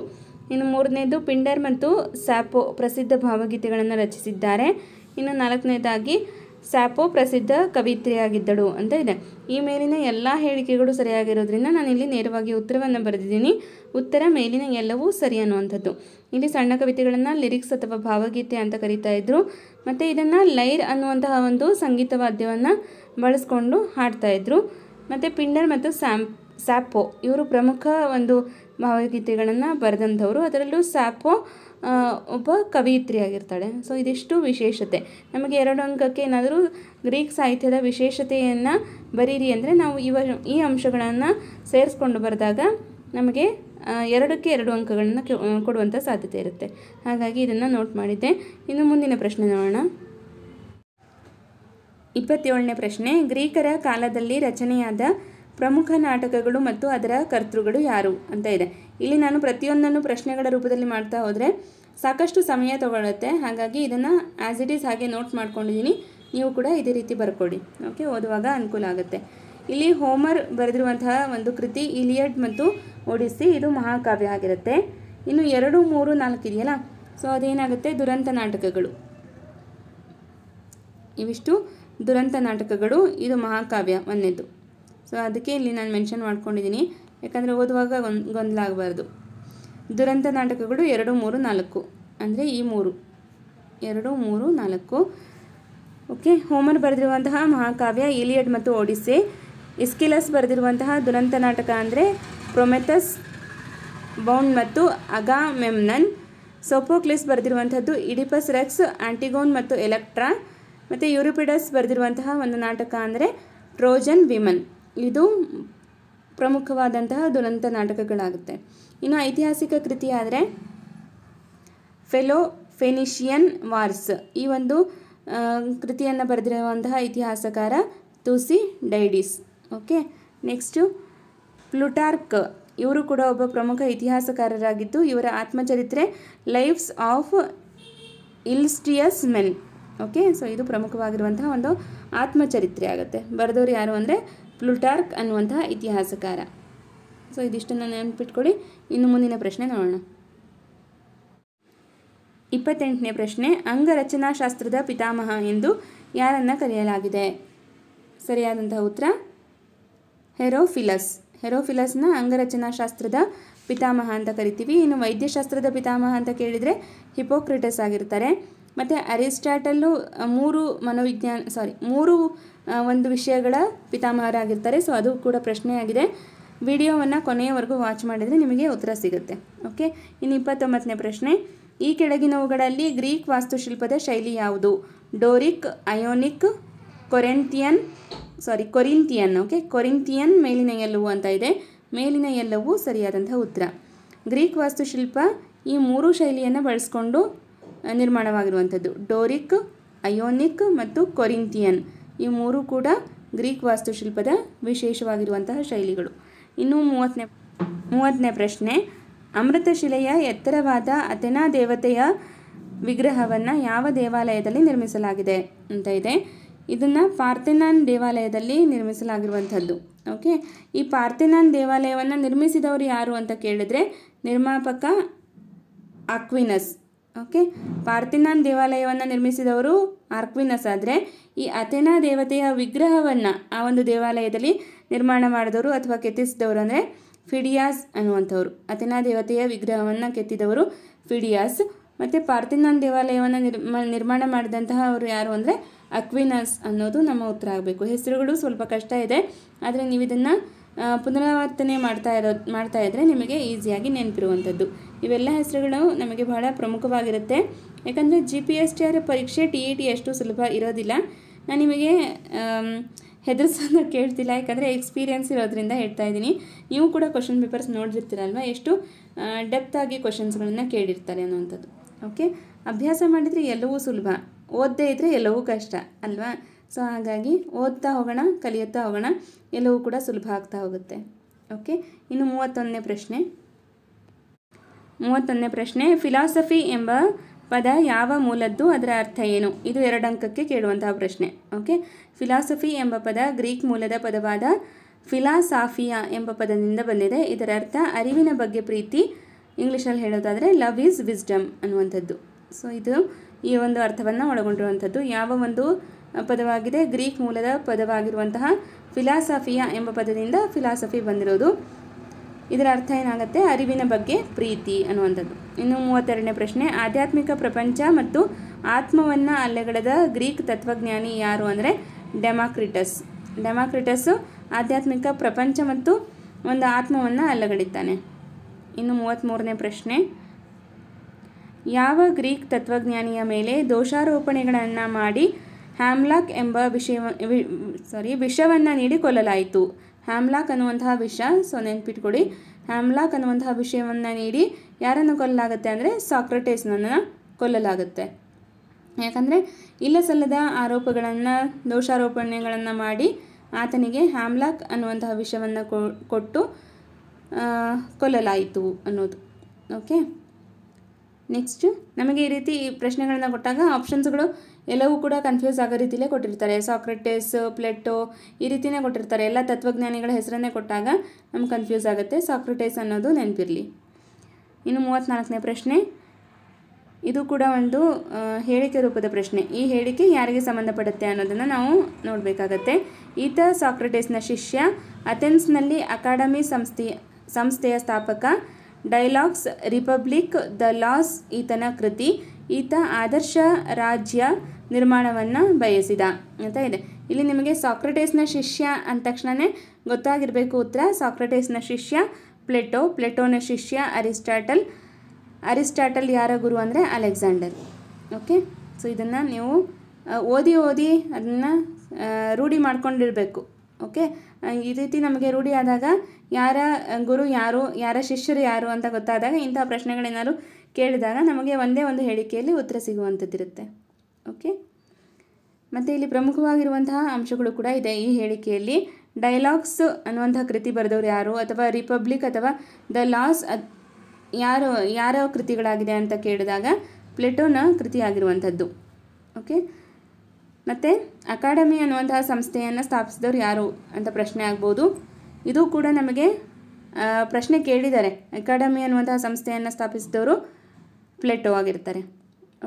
ಇನ್ನು 3ನೇದು ಪಿಂಡರ್ ಮತ್ತು ಸ್ಯಾಪೋ ಪ್ರಸಿದ್ಧ ಭಾವಗೀತೆಗಳನ್ನು ರಚಿಸಿದ್ದಾರೆ. ಇನ್ನು 4ನೇದಾಗಿ ಸ್ಯಾಪೋ ಪ್ರಸಿದ್ಧ ಕವಿತ್ರಿಯಾಗಿದ್ದಳು ಅಂತ ಇದೆ. ಈ ಮೇಲಿನ ಎಲ್ಲ ಹೇಳಿಕೆಗಳು ಸರಿಯಾಗಿರೋದ್ರಿಂದ ನಾನಿಲ್ಲಿ ನೇರವಾಗಿ ಉತ್ತರವನ್ನು ಬರೆದಿದ್ದೀನಿ. ಉತ್ತರ ಮೇಲಿನ ಎಲ್ಲವೂ ಸರಿ ಅನ್ನುವಂಥದ್ದು. ಇಲ್ಲಿ ಸಣ್ಣ ಕವಿತೆಗಳನ್ನು ಲಿರಿಕ್ಸ್ ಅಥವಾ ಭಾವಗೀತೆ ಅಂತ ಕರೀತಾ ಇದ್ರು. ಮತ್ತು ಇದನ್ನು ಲೈರ್ ಅನ್ನುವಂತಹ ಒಂದು ಸಂಗೀತ ವಾದ್ಯವನ್ನು ಬಳಸ್ಕೊಂಡು ಹಾಡ್ತಾಯಿದ್ರು. ಮತ್ತು ಪಿಂಡರ್ ಮತ್ತು ಸ್ಯಾಪೋ ಇವರು ಪ್ರಮುಖ ಒಂದು ಭಾವಗೀತೆಗಳನ್ನು ಬರೆದಂಥವರು. ಅದರಲ್ಲೂ ಸ್ಯಾಪೋ ಒಬ್ಬ ಕವಿಯಿತ್ರಿಯಾಗಿರ್ತಾಳೆ. ಸೊ ಇದಿಷ್ಟು ವಿಶೇಷತೆ. ನಮಗೆ 2 ಅಂಕಕ್ಕೆ ಏನಾದರೂ ಗ್ರೀಕ್ ಸಾಹಿತ್ಯದ ವಿಶೇಷತೆಯನ್ನು ಬರೀರಿ ಅಂದರೆ ನಾವು ಈ ಅಂಶಗಳನ್ನು ಸೇರಿಸ್ಕೊಂಡು ಬರೆದಾಗ ನಮಗೆ 2ಕ್ಕೆ 2 ಅಂಕಗಳನ್ನು ಕೊಡುವಂಥ ಸಾಧ್ಯತೆ ಇರುತ್ತೆ. ಹಾಗಾಗಿ ಇದನ್ನು ನೋಟ್ ಮಾಡಿದ್ದೆ. ಇನ್ನು ಮುಂದಿನ ಪ್ರಶ್ನೆ ನೋಡೋಣ. 27ನೇ ಪ್ರಶ್ನೆ, ಗ್ರೀಕರ ಕಾಲದಲ್ಲಿ ರಚನೆಯಾದ ಪ್ರಮುಖ ನಾಟಕಗಳು ಮತ್ತು ಅದರ ಕರ್ತೃಗಳು ಯಾರು ಅಂತ ಇದೆ. ಇಲ್ಲಿ ನಾನು ಪ್ರತಿಯೊಂದನ್ನು ಪ್ರಶ್ನೆಗಳ ರೂಪದಲ್ಲಿ ಮಾಡ್ತಾ ಹೋದರೆ ಸಾಕಷ್ಟು ಸಮಯ ತಗೊಳ್ಳುತ್ತೆ. ಹಾಗಾಗಿ ಇದನ್ನು ಆ್ಯಸ್ ಇಟ್ ಈಸ್ ಹಾಗೆ ನೋಟ್ ಮಾಡ್ಕೊಂಡಿದ್ದೀನಿ. ನೀವು ಕೂಡ ಇದೇ ರೀತಿ ಬರ್ಕೊಡಿ. ಓಕೆ, ಓದುವಾಗ ಅನುಕೂಲ ಆಗುತ್ತೆ. ಇಲ್ಲಿ ಹೋಮರ್ ಬರೆದಿರುವಂತಹ ಒಂದು ಕೃತಿ ಇಲಿಯಡ್ ಮತ್ತು ಒಡಿಸ್ಸಿ. ಇದು ಮಹಾಕಾವ್ಯ ಆಗಿರುತ್ತೆ. ಇನ್ನು 2, 3, 4 ಇದೆಯಲ್ಲ, ಸೊ ಅದೇನಾಗುತ್ತೆ, ದುರಂತ ನಾಟಕಗಳು. ಇವಿಷ್ಟು ದುರಂತ ನಾಟಕಗಳು. ಇದು ಮಹಾಕಾವ್ಯ ಒಂದನೇದು. ಸೊ ಅದಕ್ಕೆ ಇಲ್ಲಿ ನಾನು ಮೆನ್ಷನ್ ಮಾಡ್ಕೊಂಡಿದ್ದೀನಿ, ಯಾಕಂದರೆ ಓದುವಾಗ ಗೊಂದಲ ಆಗಬಾರ್ದು. ದುರಂತ ನಾಟಕಗಳು 2, 3, 4 ಅಂದರೆ ಈ 3, 2, 3, 4. ಓಕೆ, ಹೋಮರ್ ಬರೆದಿರುವಂತಹ ಮಹಾಕಾವ್ಯ ಇಲಿಯಡ್ ಮತ್ತು ಒಡಿಸ್ಸೆ. ಇಸ್ಕಿಲಸ್ ಬರೆದಿರುವಂತಹ ದುರಂತ ನಾಟಕ ಅಂದರೆ ಪ್ರೊಮೆಥಸ್, ಬೌಂಡ್ ಮತ್ತು ಅಗಾಮೆಮ್ನನ್. ಸೋಫೋಕ್ಲಿಸ್ ಬರೆದಿರುವಂಥದ್ದು ಇಡಿಪಸ್ ರೆಕ್ಸ್, ಆಂಟಿಗೋನ್ ಮತ್ತು ಎಲೆಕ್ಟ್ರಾ. ಮತ್ತು ಯೂರಿಪಿಡಸ್ ಬರೆದಿರುವಂತಹ ಒಂದು ನಾಟಕ ಅಂದರೆ ಟ್ರೋಜನ್ ವಿಮನ್. ಇದು ಪ್ರಮುಖವಾದಂತಹ ದುರಂತ ನಾಟಕಗಳಾಗುತ್ತೆ. ಇನ್ನು ಐತಿಹಾಸಿಕ ಕೃತಿ ಆದರೆ ಫೆನಿಷಿಯನ್ ವಾರ್ಸ್. ಈ ಒಂದು ಕೃತಿಯನ್ನು ಬರೆದಿರುವಂತಹ ಇತಿಹಾಸಕಾರ ತುಸಿಡೈಡಿಸ್. Okay, next Plutarch. ಇವರು ಕೂಡ ಒಬ್ಬ ಪ್ರಮುಖ ಇತಿಹಾಸಕಾರರಾಗಿದ್ದು ಇವರ ಆತ್ಮಚರಿತ್ರೆ lives of illustrious men. Okay, so ಇದು ಪ್ರಮುಖವಾಗಿರುವಂತಹ ಒಂದು ಆತ್ಮಚರಿತ್ರೆ ಆಗುತ್ತೆ. ಬರೆದವರು ಯಾರು ಅಂದರೆ ಪ್ಲುಟಾರ್ಕ್ ಅನ್ನುವಂತಹ ಇತಿಹಾಸಕಾರ. ಸೊ ಇದಿಷ್ಟನ್ನು ನೆನಪಿಟ್ಕೊಳ್ಳಿ. ಇನ್ನು ಮುಂದಿನ ಪ್ರಶ್ನೆ ನೋಡೋಣ. 28ನೇ ಪ್ರಶ್ನೆ, ಅಂಗರಚನಾಶಾಸ್ತ್ರದ ಪಿತಾಮಹ ಎಂದು ಯಾರನ್ನು ಕರೆಯಲಾಗಿದೆ? ಸರಿಯಾದಂತಹ ಉತ್ತರ ಹೆರೋಫಿಲಸ್. ಹೆರೋಫಿಲಸ್ನ ಅಂಗರಚನಾಶಾಸ್ತ್ರದ ಪಿತಾಮಹ ಅಂತ ಕರಿತೀವಿ. ಇನ್ನು ವೈದ್ಯಶಾಸ್ತ್ರದ ಪಿತಾಮಹ ಅಂತ ಕೇಳಿದರೆ ಹಿಪೋಕ್ರೆಟಸ್ ಆಗಿರ್ತಾರೆ. ಮತ್ತು ಅರಿಸ್ಟಾಟಲ್ಲು 3 ಒಂದು ವಿಷಯಗಳ ಪಿತಾಮಹರಾಗಿರ್ತಾರೆ. ಸೊ ಅದು ಕೂಡ ಪ್ರಶ್ನೆಯಾಗಿದೆ. ವಿಡಿಯೋವನ್ನು ಕೊನೆಯವರೆಗೂ ವಾಚ್ ಮಾಡಿದರೆ ನಿಮಗೆ ಉತ್ತರ ಸಿಗುತ್ತೆ. ಓಕೆ, ಇನ್ನು 29ನೇ ಪ್ರಶ್ನೆ, ಈ ಕೆಳಗಿನವುಗಳಲ್ಲಿ ಗ್ರೀಕ್ ವಾಸ್ತುಶಿಲ್ಪದ ಶೈಲಿ ಯಾವುದು? ಡೋರಿಕ್, ಅಯೋನಿಕ್, ಕೊರಿಂತಿಯನ್. ಓಕೆ, ಕೊರಿಂತಿಯನ್ ಮೇಲಿನ ಎಲ್ಲವು ಅಂತ ಇದೆ. ಮೇಲಿನ ಎಲ್ಲವು ಸರಿಯಾದಂತಹ ಉತ್ತರ. ಗ್ರೀಕ್ ವಾಸ್ತುಶಿಲ್ಪ ಈ 3 ಶೈಲಿಯನ್ನು ಬಳಸ್ಕೊಂಡು ನಿರ್ಮಾಣವಾಗಿರುವಂಥದ್ದು. ಡೋರಿಕ್, ಅಯೋನಿಕ್ ಮತ್ತು ಕೊರಿಂತಿಯನ್ ಈ 3 ಕೂಡ ಗ್ರೀಕ್ ವಾಸ್ತುಶಿಲ್ಪದ ವಿಶೇಷವಾಗಿರುವಂತಹ ಶೈಲಿಗಳು. ಇನ್ನು 30ನೇ ಪ್ರಶ್ನೆ, ಅಮೃತಶಿಲೆಯ ಎತ್ತರವಾದ ಅಥೆನಾ ದೇವತೆಯ ವಿಗ್ರಹವನ್ನು ಯಾವ ದೇವಾಲಯದಲ್ಲಿ ನಿರ್ಮಿಸಲಾಗಿದೆ ಅಂತ ಇದೆ. ಇದನ್ನು ಪಾರ್ಥೆನಾನ್ ದೇವಾಲಯದಲ್ಲಿ ನಿರ್ಮಿಸಲಾಗಿರುವಂಥದ್ದು. ಓಕೆ, ಈ ಪಾರ್ಥೆನಾನ್ ದೇವಾಲಯವನ್ನು ನಿರ್ಮಿಸಿದವರು ಯಾರು ಅಂತ ಕೇಳಿದರೆ ನಿರ್ಮಾಪಕ ಆಕ್ವಿನಸ್. ಓಕೆ, ಪಾರ್ಥೆನಾನ್ ದೇವಾಲಯವನ್ನು ನಿರ್ಮಿಸಿದವರು ಆರ್ಕ್ವಿನಸ್ ಆದರೆ ಈ ಅಥೆನಾ ದೇವತೆಯ ವಿಗ್ರಹವನ್ನು ಆ ಒಂದು ದೇವಾಲಯದಲ್ಲಿ ನಿರ್ಮಾಣ ಮಾಡಿದವರು ಅಥವಾ ಕೆತ್ತಿಸಿದವರು ಅಂದರೆ ಫಿಡಿಯಾಸ್ ಅನ್ನುವಂಥವ್ರು. ಅಥೆನಾ ದೇವತೆಯ ವಿಗ್ರಹವನ್ನು ಕೆತ್ತಿದವರು ಫಿಡಿಯಾಸ್. ಮತ್ತು ಪಾರ್ಥೆನಾನ್ ದೇವಾಲಯವನ್ನು ನಿರ್ಮಾಣ ಮಾಡಿದಂತಹ ಅವರು ಯಾರು ಅಂದರೆ ಅಕ್ವಿನಸ್ ಅನ್ನೋದು ನಮ್ಮ ಉತ್ತರ ಆಗಬೇಕು. ಹೆಸರುಗಳು ಸ್ವಲ್ಪ ಕಷ್ಟ ಇದೆ, ಆದರೆ ನೀವು ಇದನ್ನು ಪುನರಾವರ್ತನೆ ಮಾಡ್ತಾ ಇದ್ದರೆ ನಿಮಗೆ ಈಸಿಯಾಗಿ ನೆನಪಿರುವಂಥದ್ದು. ಇವೆಲ್ಲ ಹೆಸರುಗಳು ನಮಗೆ ಬಹಳ ಪ್ರಮುಖವಾಗಿರುತ್ತೆ. ಯಾಕಂದರೆ GPSTR ಪರೀಕ್ಷೆ TET ಅಷ್ಟು ಸುಲಭ ಇರೋದಿಲ್ಲ. ನಾನು ನಿಮಗೆ ಹೆದರ್ಸೋದನ್ನು ಕೇಳ್ತಿಲ್ಲ, ಯಾಕಂದರೆ ಎಕ್ಸ್ಪೀರಿಯೆನ್ಸ್ ಇರೋದ್ರಿಂದ ಹೇಳ್ತಾ ಇದ್ದೀನಿ. ನೀವು ಕೂಡ ಕ್ವಶನ್ ಪೇಪರ್ಸ್ ನೋಡಿರ್ತೀರಲ್ವ, ಎಷ್ಟು ಡೆಪ್ತಾಗಿ ಕ್ವಶನ್ಸ್ಗಳನ್ನು ಕೇಳಿರ್ತಾರೆ ಅನ್ನುವಂಥದ್ದು. ಓಕೆ, ಅಭ್ಯಾಸ ಮಾಡಿದರೆ ಎಲ್ಲವೂ ಸುಲಭ, ಓದದೇ ಇದ್ದರೆ ಎಲ್ಲವೂ ಕಷ್ಟ ಅಲ್ವಾ? ಸೊ ಹಾಗಾಗಿ ಓದ್ತಾ ಹೋಗೋಣ, ಕಲಿಯುತ್ತಾ ಹೋಗೋಣ, ಎಲ್ಲವೂ ಕೂಡ ಸುಲಭ ಆಗ್ತಾ ಹೋಗುತ್ತೆ. ಓಕೆ, ಇನ್ನು 31ನೇ ಪ್ರಶ್ನೆ, ಫಿಲಾಸಫಿ ಎಂಬ ಪದ ಯಾವ ಮೂಲದ್ದು, ಅದರ ಅರ್ಥ ಏನು? ಇದು 2 ಅಂಕಕ್ಕೆ ಕೇಳುವಂತಹ ಪ್ರಶ್ನೆ. ಓಕೆ, ಫಿಲಾಸಫಿ ಎಂಬ ಪದ ಗ್ರೀಕ್ ಮೂಲದ ಪದವಾದ ಫಿಲಾಸಾಫಿಯಾ ಎಂಬ ಪದದಿಂದ ಬಂದಿದೆ. ಇದರ ಅರ್ಥ ಅರಿವಿನ ಬಗ್ಗೆ ಪ್ರೀತಿ. ಇಂಗ್ಲೀಷಲ್ಲಿ ಹೇಳೋದಾದರೆ ಲವ್ ಈಸ್ ವಿಸ್ಡಮ್ ಅನ್ನುವಂಥದ್ದು. ಸೊ ಇದು ಈ ಒಂದು ಅರ್ಥವನ್ನು ಒಳಗೊಂಡಿರುವಂಥದ್ದು. ಯಾವ ಒಂದು ಪದವಾಗಿದೆ? ಗ್ರೀಕ್ ಮೂಲದ ಪದವಾಗಿರುವಂತಹ ಫಿಲಾಸಾಫಿಯಾ ಎಂಬ ಪದದಿಂದ ಫಿಲಾಸಫಿ ಬಂದಿರೋದು. ಇದರ ಅರ್ಥ ಏನಾಗುತ್ತೆ? ಅರಿವಿನ ಬಗ್ಗೆ ಪ್ರೀತಿ ಅನ್ನುವಂಥದ್ದು. ಇನ್ನು 32ನೇ ಪ್ರಶ್ನೆ, ಆಧ್ಯಾತ್ಮಿಕ ಪ್ರಪಂಚ ಮತ್ತು ಆತ್ಮವನ್ನು ಅಲ್ಲಗಳೆದ ಗ್ರೀಕ್ ತತ್ವಜ್ಞಾನಿ ಯಾರು ಅಂದರೆ ಡೆಮಾಕ್ರಿಟಸ್. ಡೆಮಾಕ್ರಿಟಸ್ಸು ಆಧ್ಯಾತ್ಮಿಕ ಪ್ರಪಂಚ ಮತ್ತು ಒಂದು ಆತ್ಮವನ್ನು ಅಲ್ಲಗಡಿತಾನೆ. ಇನ್ನು 33ನೇ ಪ್ರಶ್ನೆ, ಯಾವ ಗ್ರೀಕ್ ತತ್ವಜ್ಞಾನಿಯ ಮೇಲೆ ದೋಷಾರೋಪಣೆಗಳನ್ನು ಮಾಡಿ ಹ್ಯಾಮ್ಲಾಕ್ ಎಂಬ ವಿಷವನ್ನು ನೀಡಿ ಕೊಲ್ಲಲಾಯಿತು? ಹ್ಯಾಮ್ಲಾಕ್ ಅನ್ನುವಂತಹ ವಿಷ, ಸೊ ನೆನ್ಪಿಟ್ಕೊಳ್ಳಿ, ಹ್ಯಾಮ್ಲಾಕ್ ಅನ್ನುವಂತಹ ವಿಷಯವನ್ನು ನೀಡಿ ಯಾರನ್ನು ಕೊಲ್ಲಲಾಗುತ್ತೆ ಅಂದರೆ ಸಾಕ್ರಟೇಸ್ನನ್ನು ಕೊಲ್ಲಲಾಗುತ್ತೆ. ಯಾಕಂದರೆ ಇಲ್ಲ ಸಲ್ಲದ ದೋಷಾರೋಪಣೆಗಳನ್ನು ಮಾಡಿ ಆತನಿಗೆ ಹ್ಯಾಮ್ಲಾಕ್ ಅನ್ನುವಂತಹ ವಿಷವನ್ನು ಕೊಟ್ಟು ಕೊಲ್ಲಲಾಯಿತು ಅನ್ನೋದು. ಓಕೆ, ನೆಕ್ಸ್ಟ್ ನಮಗೆ ಈ ರೀತಿ ಪ್ರಶ್ನೆಗಳನ್ನು ಕೊಟ್ಟಾಗ ಆಪ್ಷನ್ಸ್ಗಳು ಎಲ್ಲವೂ ಕೂಡ ಕನ್ಫ್ಯೂಸ್ ಆಗೋ ರೀತಿಯಲ್ಲೇ ಕೊಟ್ಟಿರ್ತಾರೆ. ಸಾಕ್ರೆಟಿಸ್, ಪ್ಲೇಟೋ ಈ ರೀತಿಯೇ ಕೊಟ್ಟಿರ್ತಾರೆ. ಎಲ್ಲ ತತ್ವಜ್ಞಾನಿಗಳ ಹೆಸರನ್ನೇ ಕೊಟ್ಟಾಗ ನಮ್ಗೆ ಕನ್ಫ್ಯೂಸ್ ಆಗುತ್ತೆ. ಸಾಕ್ರೆಟಿಸ್ ಅನ್ನೋದು ನೆನಪಿರಲಿ. ಇನ್ನು 34ನೇ ಪ್ರಶ್ನೆ, ಇದು ಕೂಡ ಒಂದು ಹೇಳಿಕೆ ರೂಪದ ಪ್ರಶ್ನೆ. ಈ ಹೇಳಿಕೆ ಯಾರಿಗೆ ಸಂಬಂಧಪಡುತ್ತೆ ಅನ್ನೋದನ್ನು ನಾವು ನೋಡಬೇಕಾಗತ್ತೆ. ಈತ ಸಾಕ್ರೆಟಿಸ್ನ ಶಿಷ್ಯ, ಅಥೆನ್ಸ್ನಲ್ಲಿ ಅಕಾಡೆಮಿ ಸಂಸ್ಥೆಯ ಸ್ಥಾಪಕ, ಡೈಲಾಗ್ಸ್, ರಿಪಬ್ಲಿಕ್, ದ ಲಾಸ್ ಈತನ ಕೃತಿ, ಈತ ಆದರ್ಶ ರಾಜ್ಯ ನಿರ್ಮಾಣವನ್ನು ಬಯಸಿದ ಅಂತ ಇದೆ. ಇಲ್ಲಿ ನಿಮಗೆ ಸಾಕ್ರೆಟಿಸ್ನ ಶಿಷ್ಯ ಅಂದ ತಕ್ಷಣವೇ ಗೊತ್ತಾಗಿರಬೇಕು ಉತ್ತರ. ಸಾಕ್ರೆಟಿಸ್ನ ಶಿಷ್ಯ ಪ್ಲೇಟೋ, ಪ್ಲೇಟೋನ ಶಿಷ್ಯ ಅರಿಸ್ಟಾಟಲ್, ಅರಿಸ್ಟಾಟಲ್ ಯಾರ ಗುರು ಅಂದರೆ ಅಲೆಕ್ಸಾಂಡರ್. ಓಕೆ, ಸೊ ಇದನ್ನು ನೀವು ಓದಿ ಅದನ್ನು ರೂಢಿ ಮಾಡ್ಕೊಂಡಿರಬೇಕು. ಓಕೆ, ಈ ರೀತಿ ನಮಗೆ ರೂಢಿ ಆದಾಗ ಯಾರ ಗುರು ಯಾರು, ಯಾರ ಶಿಷ್ಯರು ಯಾರು ಅಂತ ಗೊತ್ತಾದಾಗ ಇಂಥ ಪ್ರಶ್ನೆಗಳೇನಾದ್ರು ಕೇಳಿದಾಗ ನಮಗೆ ಒಂದೇ ಒಂದು ಹೇಳಿಕೆಯಲ್ಲಿ ಉತ್ತರ ಸಿಗುವಂಥದ್ದಿರುತ್ತೆ. ಓಕೆ, ಮತ್ತು ಇಲ್ಲಿ ಪ್ರಮುಖವಾಗಿರುವಂತಹ ಅಂಶಗಳು ಕೂಡ ಇದೆ ಈ ಹೇಳಿಕೆಯಲ್ಲಿ. ಡೈಲಾಗ್ಸ್ ಅನ್ನುವಂಥ ಕೃತಿ ಬರೆದವರು ಯಾರು, ಅಥವಾ ರಿಪಬ್ಲಿಕ್ ಅಥವಾ ದ ಲಾಸ್ ಯಾರ ಕೃತಿಗಳಾಗಿದೆ ಅಂತ ಕೇಳಿದಾಗ ಪ್ಲೇಟೋನ ಕೃತಿ ಆಗಿರುವಂಥದ್ದು. ಓಕೆ, ಮತ್ತು ಅಕಾಡೆಮಿ ಅನ್ನುವಂತಹ ಸಂಸ್ಥೆಯನ್ನು ಸ್ಥಾಪಿಸಿದವರು ಯಾರು ಅಂತ ಪ್ರಶ್ನೆ ಆಗ್ಬೋದು. ಇದು ಕೂಡ ನಮಗೆ ಪ್ರಶ್ನೆ ಕೇಳಿದ್ದಾರೆ. ಅಕಾಡೆಮಿ ಅನ್ನುವಂತಹ ಸಂಸ್ಥೆಯನ್ನು ಸ್ಥಾಪಿಸಿದವರು ಪ್ಲೇಟೋ ಆಗಿರ್ತಾರೆ.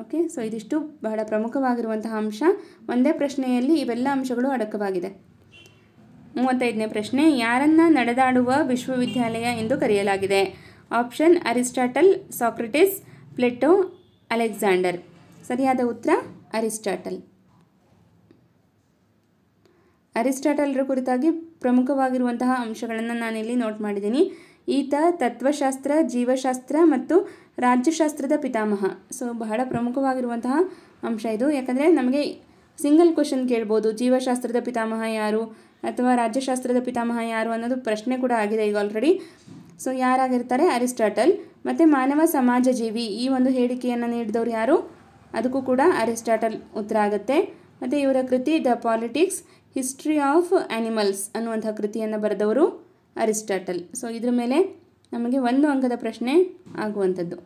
ಓಕೆ, ಸೊ ಇದಿಷ್ಟು ಬಹಳ ಪ್ರಮುಖವಾಗಿರುವಂತಹ ಅಂಶ. ಒಂದೇ ಪ್ರಶ್ನೆಯಲ್ಲಿ ಇವೆಲ್ಲ ಅಂಶಗಳು ಅಡಕವಾಗಿದೆ. 35ನೇ ಪ್ರಶ್ನೆ, ಯಾರನ್ನ ನಡೆದಾಡುವ ವಿಶ್ವವಿದ್ಯಾಲಯ ಎಂದು ಕರೆಯಲಾಗಿದೆ? Option Aristotle, Socrates, Plato, Alexander. ಸರಿಯಾದ ಉತ್ತರ ಅರಿಸ್ಟಾಟಲ್. ಅರಿಸ್ಟಾಟಲ್ರ ಕುರಿತಾಗಿ ಪ್ರಮುಖವಾಗಿರುವಂತಹ ಅಂಶಗಳನ್ನು ನಾನಿಲ್ಲಿ ನೋಟ್ ಮಾಡಿದ್ದೀನಿ. ಈತ ತತ್ವಶಾಸ್ತ್ರ, ಜೀವಶಾಸ್ತ್ರ ಮತ್ತು ರಾಜ್ಯಶಾಸ್ತ್ರದ ಪಿತಾಮಹ. ಸೊ ಬಹಳ ಪ್ರಮುಖವಾಗಿರುವಂತಹ ಅಂಶ ಇದು. ಯಾಕಂದರೆ ನಮಗೆ ಸಿಂಗಲ್ ಕ್ವೆಶನ್ ಕೇಳ್ಬೋದು, ಜೀವಶಾಸ್ತ್ರದ ಪಿತಾಮಹ ಯಾರು ಅಥವಾ ರಾಜ್ಯಶಾಸ್ತ್ರದ ಪಿತಾಮಹ ಯಾರು ಅನ್ನೋದು ಪ್ರಶ್ನೆ ಕೂಡ ಆಗಿದೆ ಈಗ ಆಲ್ರೆಡಿ. ಸೊ ಯಾರಾಗಿರ್ತಾರೆ? ಅರಿಸ್ಟಾಟಲ್. ಮತ್ತು ಮಾನವ ಸಮಾಜ ಜೀವಿ ಈ ಒಂದು ಹೇಳಿಕೆಯನ್ನು ನೀಡಿದವರು ಯಾರು? ಅದಕ್ಕೂ ಕೂಡ ಅರಿಸ್ಟಾಟಲ್ ಉತ್ತರ ಆಗುತ್ತೆ. ಮತ್ತು ಇವರ ಕೃತಿ the politics, history of animals ಅನ್ನುವಂಥ ಕೃತಿಯನ್ನು ಬರೆದವರು ಅರಿಸ್ಟಾಟಲ್. ಸೊ ಇದ್ರ ಮೇಲೆ ನಮಗೆ 1 ಅಂಕದ ಪ್ರಶ್ನೆ ಆಗುವಂಥದ್ದು.